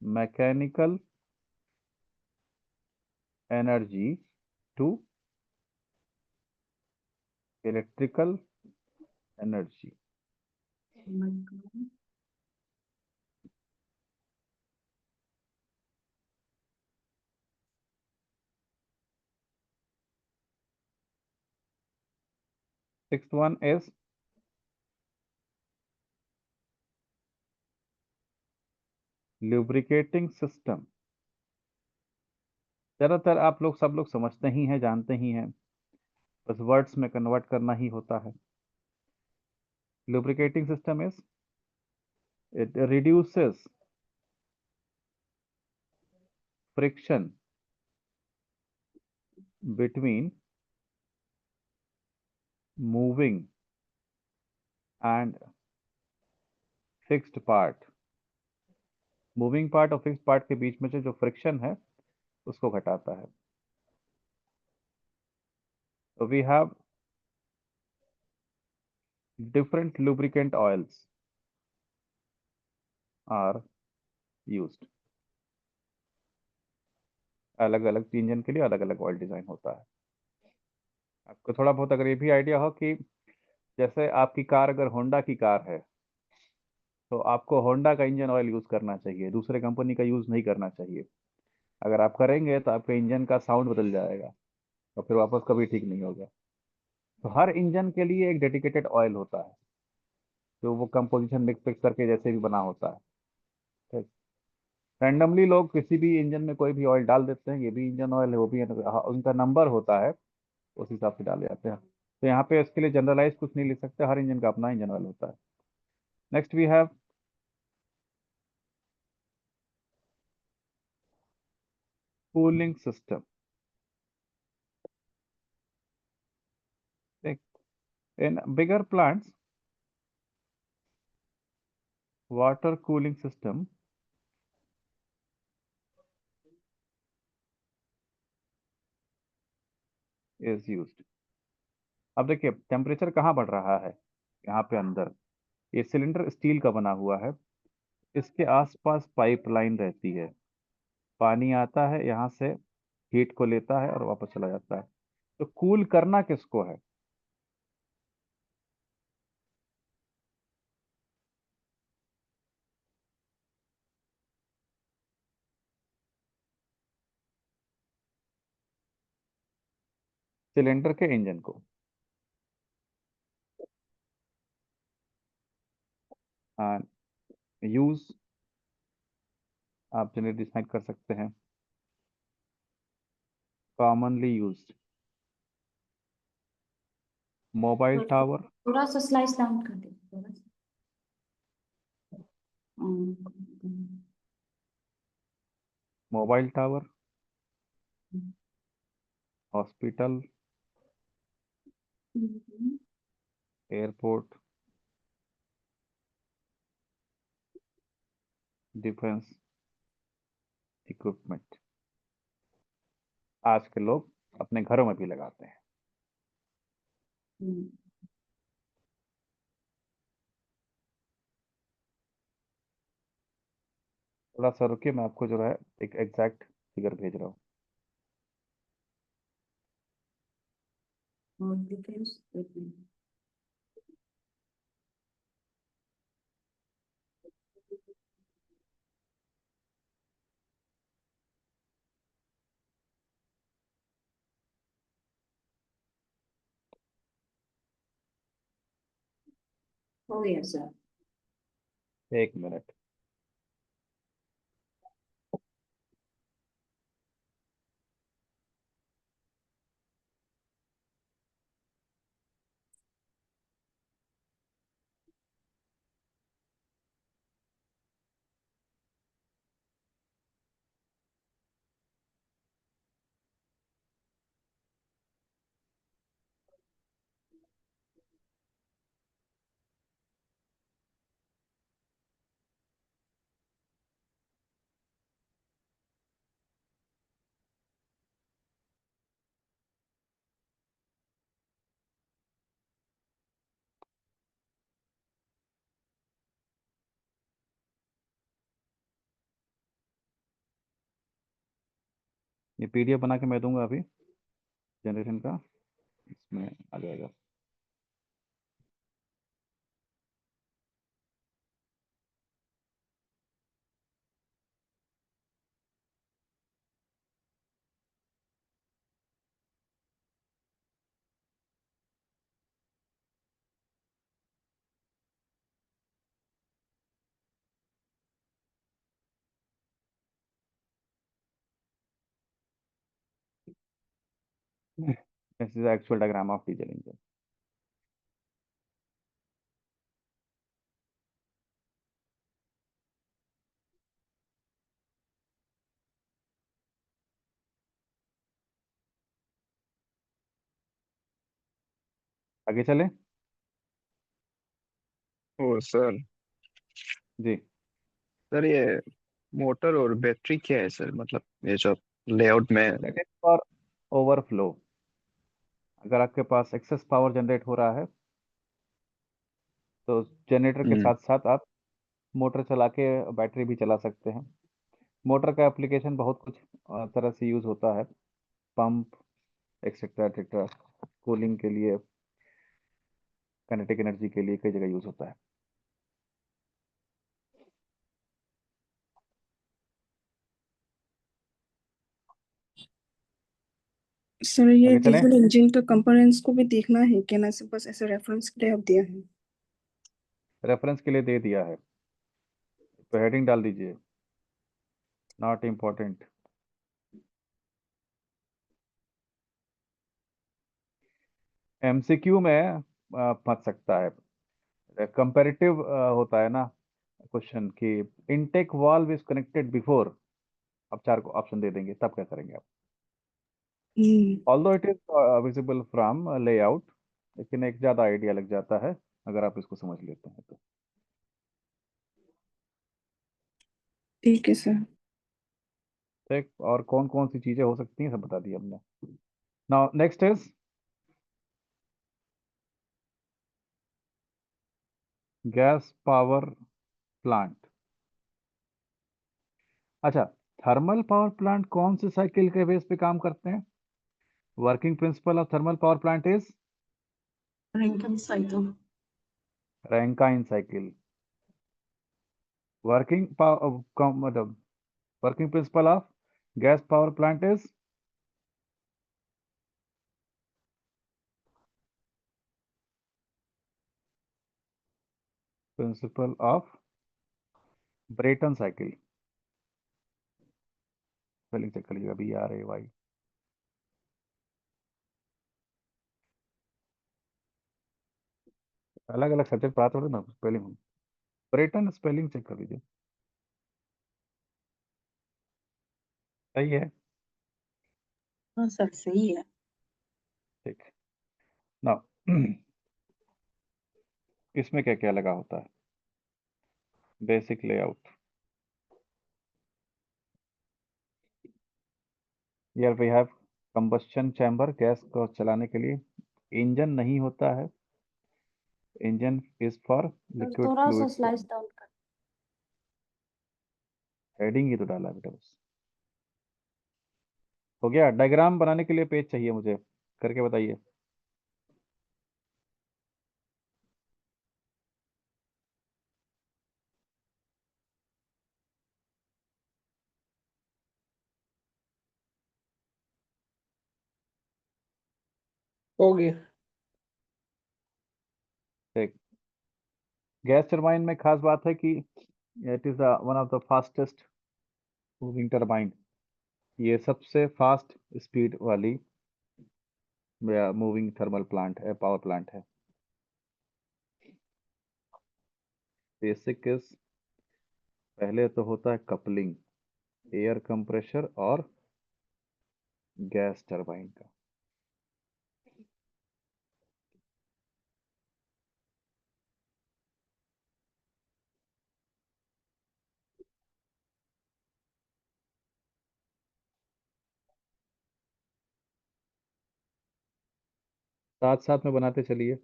mechanical energy to electrical energy. Sixth one is lubricating system. ज्यादातर आप लोग सब लोग समझते ही हैं, जानते ही हैं, बस वर्ड्स में कन्वर्ट करना ही होता है। lubricating system is, it reduces friction between moving and fixed part। Moving part और फिक्स्ड पार्ट के बीच में से जो फ्रिक्शन है उसको घटाता है। तो we have different lubricant oils are used. अलग अलग इंजन के लिए अलग अलग ऑयल डिजाइन होता है। आपको थोड़ा बहुत अगर ये भी आइडिया हो कि जैसे आपकी कार अगर होंडा की कार है तो आपको होंडा का इंजन ऑयल यूज करना चाहिए, दूसरे कंपनी का यूज नहीं करना चाहिए। अगर आप करेंगे तो आपके इंजन का साउंड बदल जाएगा और फिर वापस कभी ठीक नहीं होगा। तो हर इंजन के लिए एक डेडिकेटेड ऑयल होता है, जो वो कंपोजिशन मिक्स फिक्स करके जैसे भी बना होता है। ठीक। रैंडमली लोग किसी भी इंजन में कोई भी ऑयल डाल देते हैं, ये भी इंजन ऑयल है, वो भी उनका नंबर होता है, उस हिसाब से डाले जाते हैं। तो यहाँ पे इसके लिए जनरलाइज कुछ नहीं लिख सकते, हर इंजन का अपना इंजन ऑयल होता है। Next we have cooling system. In bigger plants, water cooling system is used। अब देखिए टेम्परेचर कहाँ बढ़ रहा है, यहाँ पे अंदर ये सिलेंडर स्टील का बना हुआ है, इसके आसपास पाइपलाइन रहती है, पानी आता है यहाँ से, हीट को लेता है और वापस चला जाता है। तो कूल करना किसको है? सिलेंडर के इंजन को। यूज आप जनरली डिसाइड कर सकते हैं, कॉमनली यूज्ड मोबाइल टावर। थोड़ा सा स्लाइस डाउन कर दे थोड़ा सा। Mobile tower, hospital, airport, defence equipment. आज के लोग अपने घरों में भी लगाते हैं। थोड़ा सा रुकिए, मैं आपको जो है एक एग्जैक्ट फिगर भेज रहा हूँ। और डिफेंस हो गया सर। एक मिनट। ये पीडीएफ बना के मैं दूंगा अभी जनरेशन का, इसमें आ जाएगा। This is actual diagram of diesel engine. आगे चले। ओ सर। जी। सर ये मोटर और बैटरी क्या है सर, मतलब ये जो लेआउट में। That is for overflow. अगर आपके पास एक्सेस पावर जनरेट हो रहा है तो जनरेटर के हम्म। साथ साथ आप मोटर चला के बैटरी भी चला सकते हैं। मोटर का एप्लीकेशन बहुत कुछ तरह से यूज होता है, पंप एक्सेट्रा एक्सेट्रा, कूलिंग के लिए, काइनेटिक एनर्जी के लिए कई जगह यूज होता है। सर ये आगे चलें। डीजल इंजन का कंपोनेंट्स को भी देखना है क्या, ना सिर्फ बस ऐसे रेफरेंस के लिए आप दिया है? रेफरेंस के लिए दे दिया है तो हेडिंग डाल दीजिए, नॉट इम्पोर्टेंट। एमसीक्यू में फंस सकता है, कंपैरेटिव होता है ना क्वेश्चन कि intake valve is connected before, अब 4 को ऑप्शन दे देंगे, तब क्या करेंगे आप? Although it is visible from layout, लेकिन एक ज़्यादा आइडिया लग जाता है अगर आप इसको समझ लेते हैं तो। ठीक है सर। ठीक, और कौन कौन सी चीज़ें हो सकती हैं सब बता दिया हमने। Now next is gas power plant. अच्छा, थर्मल पावर प्लांट कौन से साइकिल के बेस पे काम करते हैं? Working principle of thermal power plant is Rankine cycle. Rankine cycle. Working मतलब working principle of gas power plant is principle of Brayton cycle. Spelling check कर लीजिएगा, BRAY। अलग अलग सब्जेक्ट पढ़ाते हो ना, स्पेलिंग ब्रेटन स्पेलिंग चेक कर लीजिए, सही है। हाँ सर सही है। ठीक, ना इसमें क्या क्या लगा होता है? बेसिक लेआउट, यार we have combustion chamber, gas को चलाने के लिए इंजन नहीं होता है, इंजन इज फॉर लिक्विड थोड़ा सा फ्लूइड। स्लाइस डाउन कर। हेडिंग ही तो डाला बेटा बस। हो गया, डायग्राम बनाने के लिए पेज चाहिए मुझे, करके बताइए। हो गया। ठीक, गैस टरबाइन में खास बात है कि it is one of the fastest moving turbine, ये सबसे फास्ट स्पीड वाली मूविंग थर्मल प्लांट है, पावर प्लांट है। बेसिक इज, पहले तो होता है कपलिंग एयर कंप्रेशर और गैस टरबाइन का। साथ साथ में बनाते चलिए।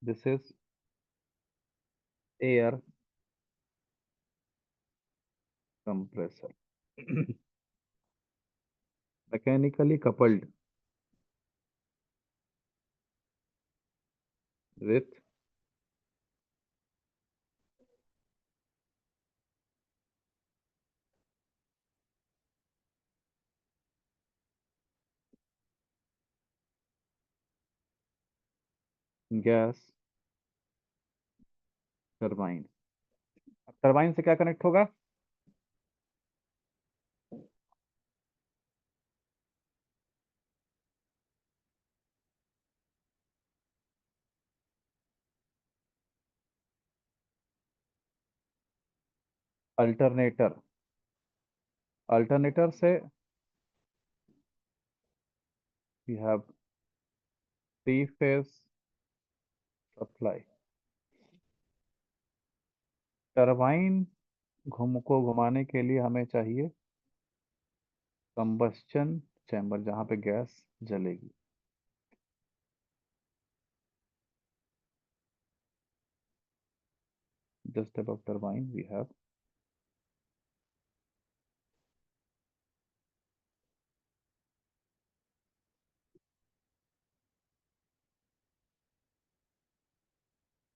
This is air compressor mechanically coupled with gas turbine। अब टरबाइन से क्या कनेक्ट होगा? अल्टरनेटर, अल्टरनेटर से we have three phase supply। Turbine घुमाने के लिए हमें चाहिए कंबस्शन चैम्बर, जहां पे gas जलेगी। just above turbine we have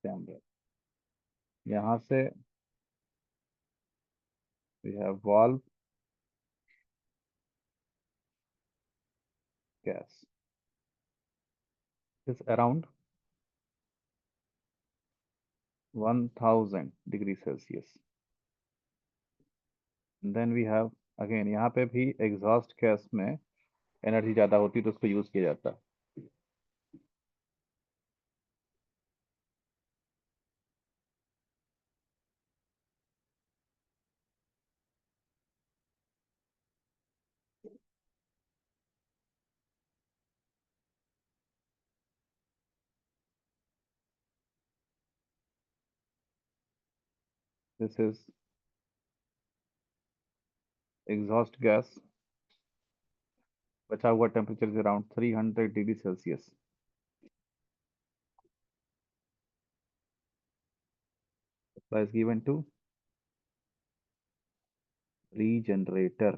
chamber। यहाँ से we have valve gas is around 1000 degree Celsius. Then we have again, यहाँ पे भी एग्जॉस्ट गैस में एनर्जी ज़्यादा होती है तो उसको यूज़ किया जाता है. This is exhaust gas. बचा हुआ temperature is around 300 degree Celsius. Supply is given to regenerator.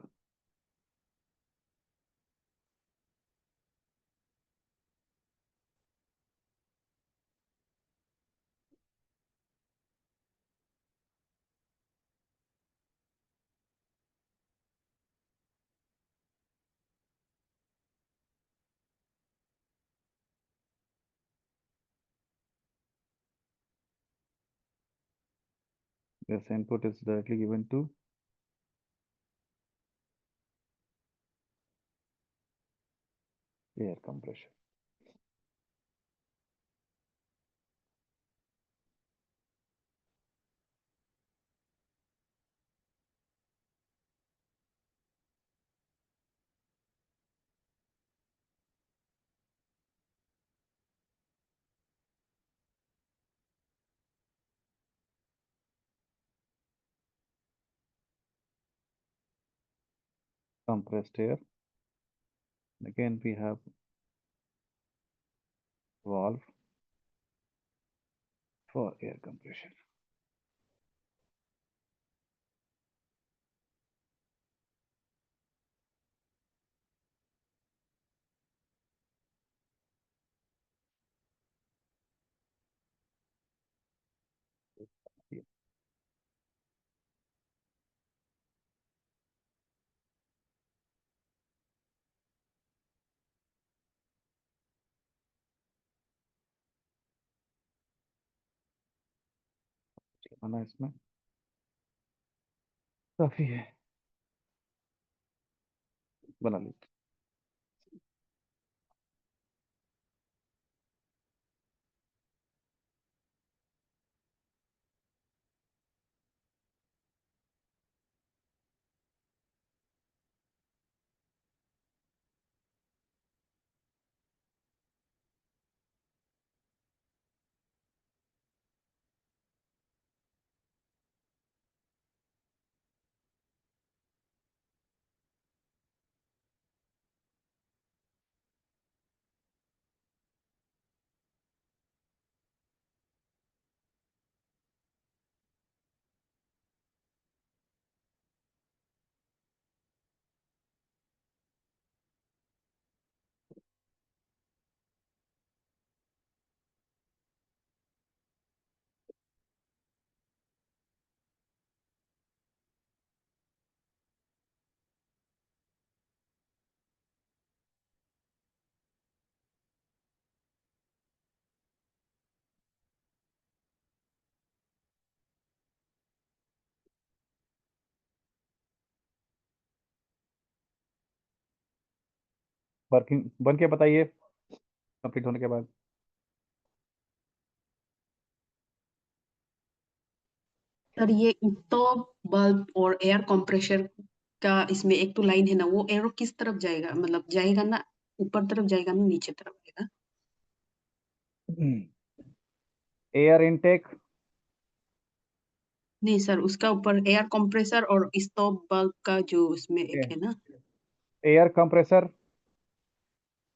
This input is directly given to air compression. Compressed air. Again, we have valve for air compression. Yeah. बनाना इसमें काफी है. बना लीजिए. वर्किंग बन के बताइए कंप्लीट होने के बाद. सर ये तो बल्ब और एयर कंप्रेसर का इसमें एक तो लाइन है ना, वो एरो किस तरफ जाएगा, मतलब जाएगा ना ऊपर तरफ जाएगा ना नीचे तरफ जाएगा? Air intake. नहीं सर, उसका ऊपर एयर कंप्रेसर और स्टॉप बल्ब का जो उसमें एक है ना. Air compressor.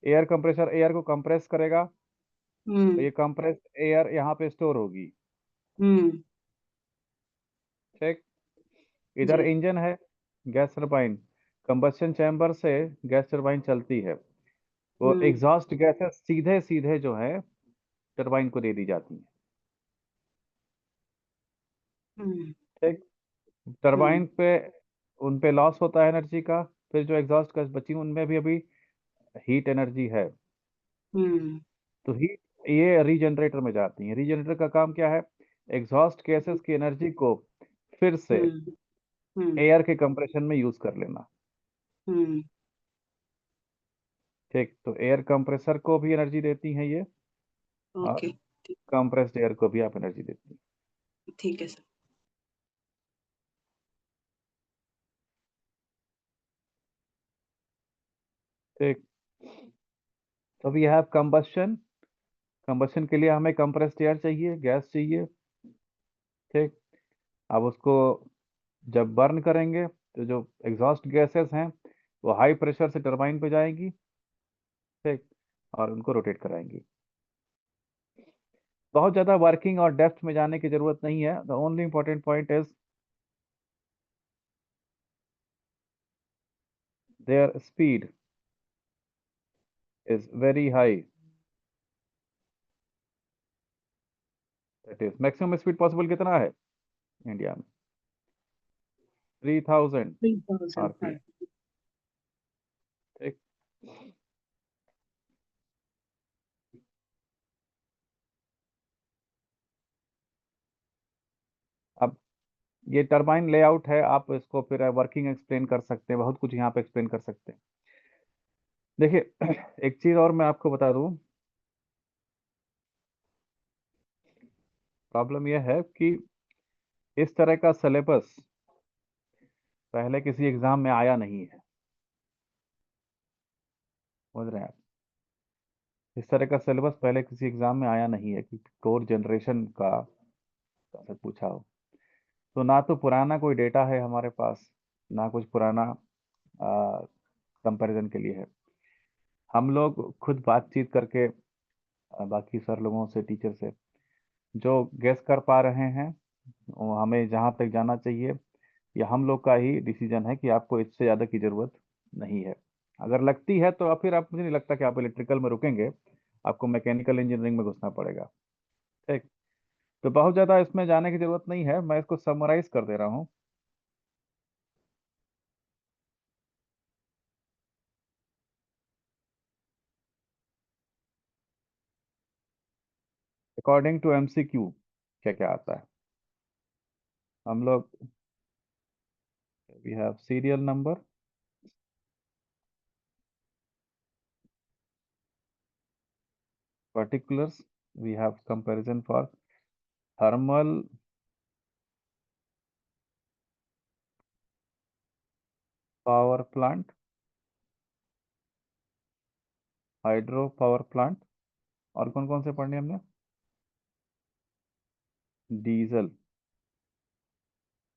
Air compressor air को कंप्रेस करेगा. तो हम्म. ये कंप्रेस एयर यहाँ पे स्टोर होगी. हम्म. ठीक. इधर जी. इंजन है, गैस टरबाइन. कंबस्शन चैम्बर से गैस टरबाइन चलती है. वो हम्म. एग्जॉस्ट गैसेस सीधे सीधे जो है टरबाइन को दे दी जाती है. ठीक। टरबाइन पे उन पे लॉस होता है एनर्जी का, फिर जो एग्जॉस्ट गैस बची उनमें भी अभी हीट एनर्जी है, तो हीट ये रीजनरेटर में जाती है। रीजनरेटर का काम क्या है? एग्जॉस्ट गैसेस की एनर्जी को फिर से एयर के कंप्रेशन में यूज कर लेना। ठीक, तो एयर कंप्रेसर को भी एनर्जी देती है ये, और ओके, कंप्रेस्ड एयर को भी आप एनर्जी देती हैं। ठीक है सर। ठीक, तो वी हैव कंबस्शन। कंबस्शन के लिए हमें कंप्रेस्ड एयर चाहिए, गैस चाहिए। ठीक, अब उसको जब बर्न करेंगे तो जो एग्जॉस्ट गैसेस हैं वो हाई प्रेशर से टरबाइन पे जाएंगी। ठीक, और उनको रोटेट कराएंगी। बहुत ज़्यादा वर्किंग और डेप्थ में जाने की ज़रूरत नहीं है। The only important point is there speed is very high. That is maximum speed possible कितना है इंडिया में? 3000 3000 आरपीएम। ठीक, अब ये टरबाइन लेआउट है, आप इसको फिर वर्किंग एक्सप्लेन कर सकते हैं, बहुत कुछ यहाँ पे एक्सप्लेन कर सकते हैं। देखिए एक चीज़ और मैं आपको बता दूं, प्रॉब्लम यह है कि इस तरह का सिलेबस पहले किसी एग्जाम में आया नहीं है, समझ रहे हैं आप? इस तरह का सिलेबस पहले किसी एग्जाम में आया नहीं है कि कोर जनरेशन का से पूछा हो। तो ना तो पुराना कोई डेटा है हमारे पास, ना कुछ पुराना कंपैरिजन के लिए है। हम लोग खुद बातचीत करके बाकी सर लोगों से, टीचर से जो गेस कर पा रहे हैं, वो हमें जहाँ तक जाना चाहिए, या हम लोग का ही डिसीजन है कि आपको इससे ज़्यादा की ज़रूरत नहीं है। अगर लगती है तो फिर आप, मुझे नहीं लगता कि आप इलेक्ट्रिकल में रुकेंगे, आपको मैकेनिकल इंजीनियरिंग में घुसना पड़ेगा। ठीक, तो बहुत ज़्यादा इसमें जाने की ज़रूरत नहीं है, मैं इसको समराइज कर दे रहा हूँ। अकॉर्डिंग टू एमसीक्यू क्या क्या आता है, हम लोग we have serial number, particulars, we have comparison for thermal power plant, hydro power plant, और कौन कौन से पढ़ने हमने? Diesel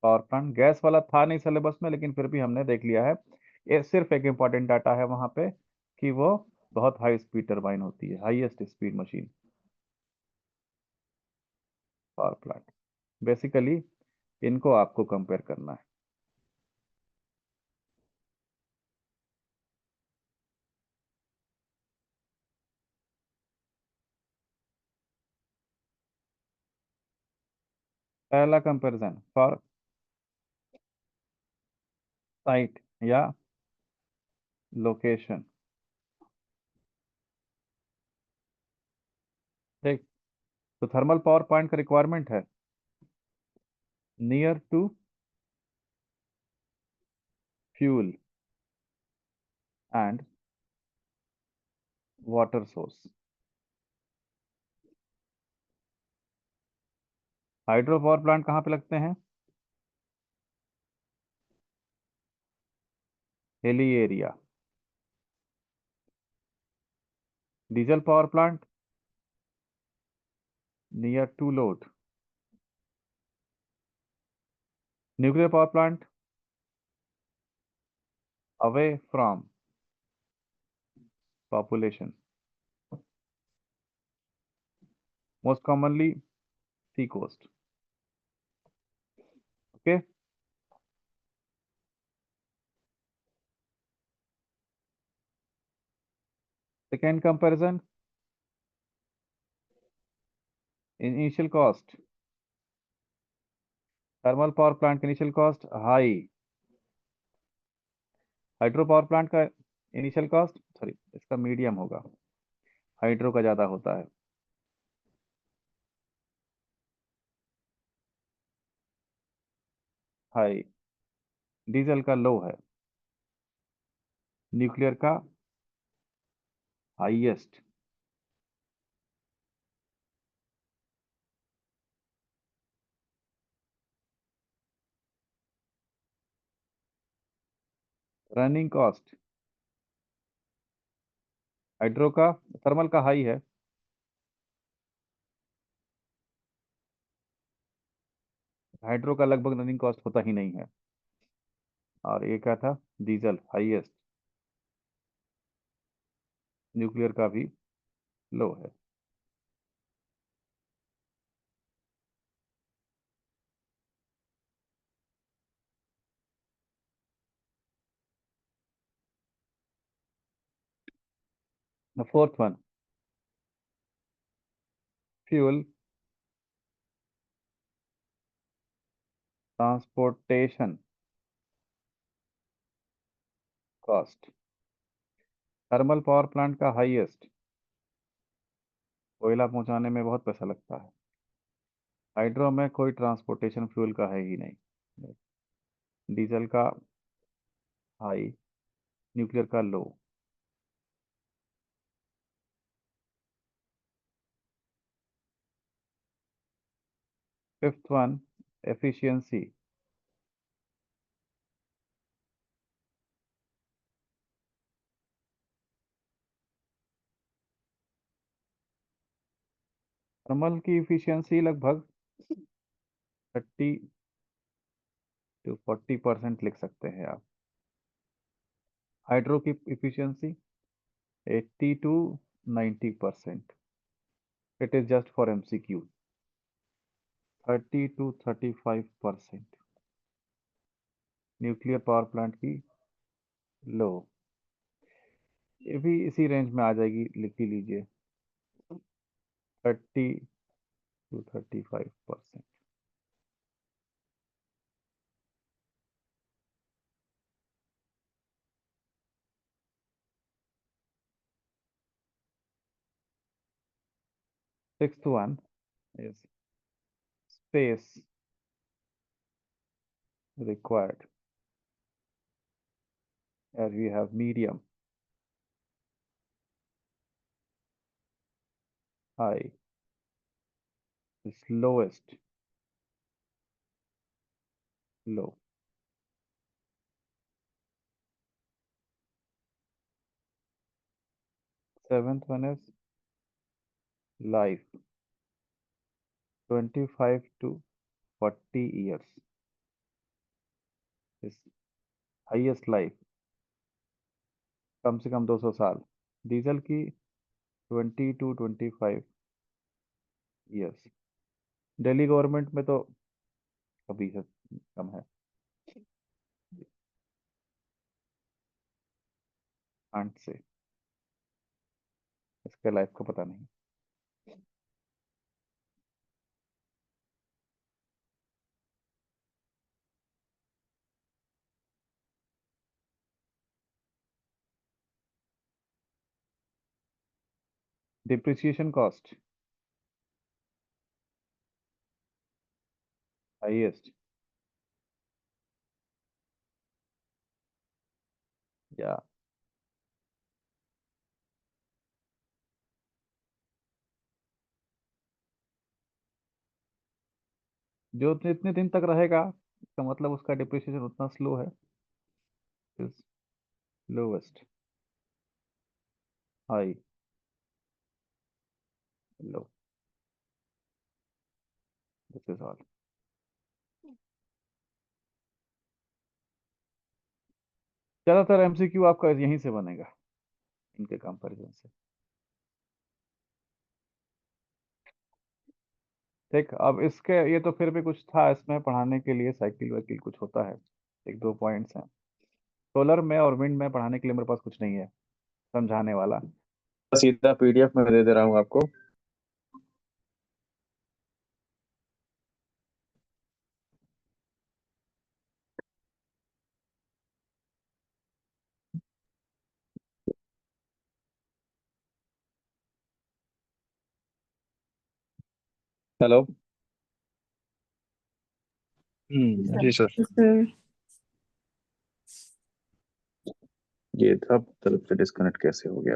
power plant. गैस वाला था नहीं सिलेबस में, लेकिन फिर भी हमने देख लिया है। ये सिर्फ एक इंपॉर्टेंट डाटा है वहां पे कि वो बहुत हाई स्पीड टरबाइन होती है, highest speed machine power plant. Basically इनको आपको कंपेयर करना है। पहला कंपैरिजन फॉर साइट या लोकेशन। ठीक, तो थर्मल पावर प्लांट का रिक्वायरमेंट है near to fuel and water source. Hydro power plant कहाँ पे लगते हैं? Hilly area. Diesel power plant near to load. Nuclear power plant away from population, most commonly sea coast. Okay, second comparison, initial cost thermal power plant का initial cost high, hydro power plant का इनिशियल कॉस्ट सॉरी इसका मीडियम होगा, हाइड्रो का ज़्यादा होता है। हाई, डीजल का लो है, न्यूक्लियर का हाईएस्ट। रनिंग कॉस्ट हाइड्रो का, थर्मल का हाई है, हाइड्रो का लगभग रनिंग कॉस्ट होता ही नहीं है। और ये क्या था, डीजल हाईएस्ट, न्यूक्लियर का भी लो है। The fourth one, fuel transportation cost, thermal power plant का हाईएस्ट, कोयला पहुंचाने में बहुत पैसा लगता है, हाइड्रो में कोई ट्रांसपोर्टेशन फ्यूल का है ही नहीं, डीजल का हाई, न्यूक्लियर का लो। फिफ्थ वन, एफिशिएंसी, थर्मल की इफिशियंसी लगभग 30 to 40% लिख सकते हैं आप, हाइड्रो की efficiency 80 to 90%। It is just for MCQ, 30 to 35%। Nuclear power plant की लो, ये भी इसी रेंज में आ जाएगी, लिख ही लीजिए 30 to 35%। Sixth one is space required, as we have medium, high is lowest, low. Seventh one is life, 25 to 40 years is highest life, कम से कम 200 साल। डीजल की 20 to 25 years। दिल्ली गवर्नमेंट में तो कभी है, कम है, आंट से, इसके लाइफ का पता नहीं। डिप्रिसिएशन कॉस्ट हाईएस्ट, या जो जितने दिन तक रहेगा इसका मतलब उसका डिप्रिसिएशन उतना स्लो है, is lowest, high, low, this is all. ज्यादातर MCQ आपका यहीं से बनेगा, इनके कंपैरिजन से। ठीक, अब इसके ये तो फिर भी कुछ था इसमें पढ़ाने के लिए, साइकिल वाइकिल कुछ होता है, एक दो पॉइंट्स हैं। सोलर में और विंड में पढ़ाने के लिए मेरे पास कुछ नहीं है समझाने वाला, सीधा PDF में दे दे रहा हूँ आपको। हेलो। जी सर। सर ये सब तरफ से डिस्कनेक्ट कैसे हो गया?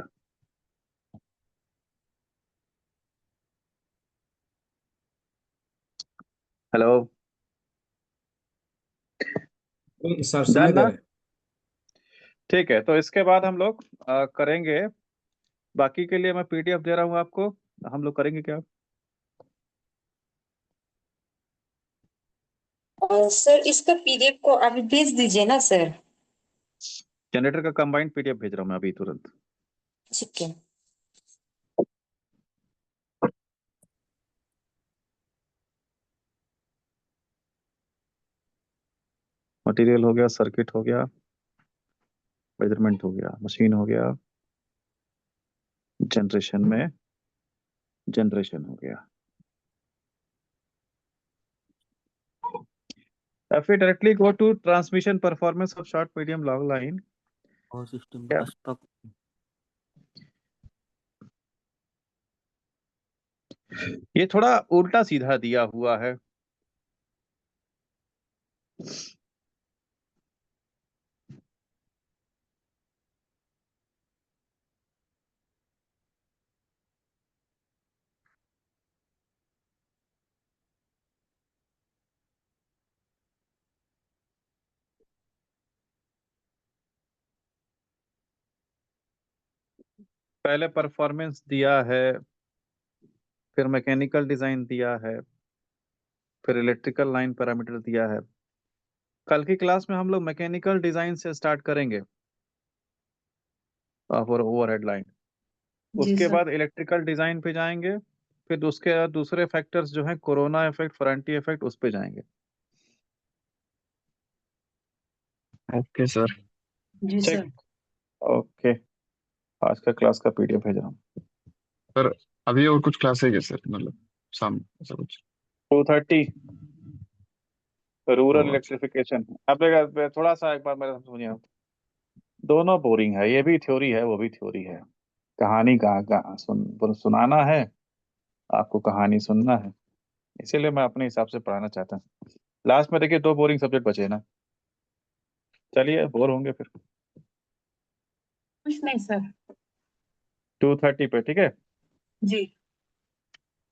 हेलो। सर डन सुनाई दे ना? रहे हैं। ठीक है, तो इसके बाद हम लोग करेंगे। बाकी के लिए मैं पीडीएफ दे रहा हूँ आपको। हम लोग करेंगे क्या? सर इसका पीडीएफ को अभी भेज दीजिए ना सर। जनरेटर का कंबाइंड पीडीएफ भेज रहा हूँ मैं अभी तुरंत। ठीक है। मटेरियल हो गया, सर्किट हो गया, मेजरमेंट हो गया, मशीन हो गया, जनरेशन में जनरेशन हो गया। If we directly go to transmission performance of short medium long line, और सिस्टम क्या? का स्टॉक ये थोड़ा उल्टा सीधा दिया हुआ है। पहले परफॉर्मेंस दिया है, फिर मैकेनिकल डिजाइन दिया है, फिर इलेक्ट्रिकल लाइन पैरामीटर दिया है। कल की क्लास में हम लोग मैकेनिकल डिजाइन से स्टार्ट करेंगे फॉर ओवरहेड लाइन। जी उसके सर। बाद इलेक्ट्रिकल डिजाइन पे जाएंगे, फिर उसके बाद दूसरे फैक्टर्स जो हैं कोरोना इफेक्ट, फरंटी इफेक्ट, उस पे जाएंगे। Okay sir. जी ठीक। सर। ओके, आज का क्लास का पीडीएफ भेज रहा हूँ। सर अभी और कुछ क्लास है क्या सर, मतलब शाम ऐसा कुछ? 2:30 रूरल ओ, अच्छा। इलेक्ट्रिफिकेशन। अब थोड़ा सा एक बार मेरे साथ सुनिए। दोनों बोरिंग है, ये भी थ्योरी है वो भी थ्योरी है। कहानी कहाँ सुनाना है, आपको कहानी सुनना है। इसीलिए मैं अपने हिसाब से पढ़ाना चाहता हूँ। लास्ट में देखिए 2 बोरिंग सब्जेक्ट बचे ना। चलिए, बोर होंगे फिर। कुछ नहीं सर। 2:30 पे, ठीक है। जी।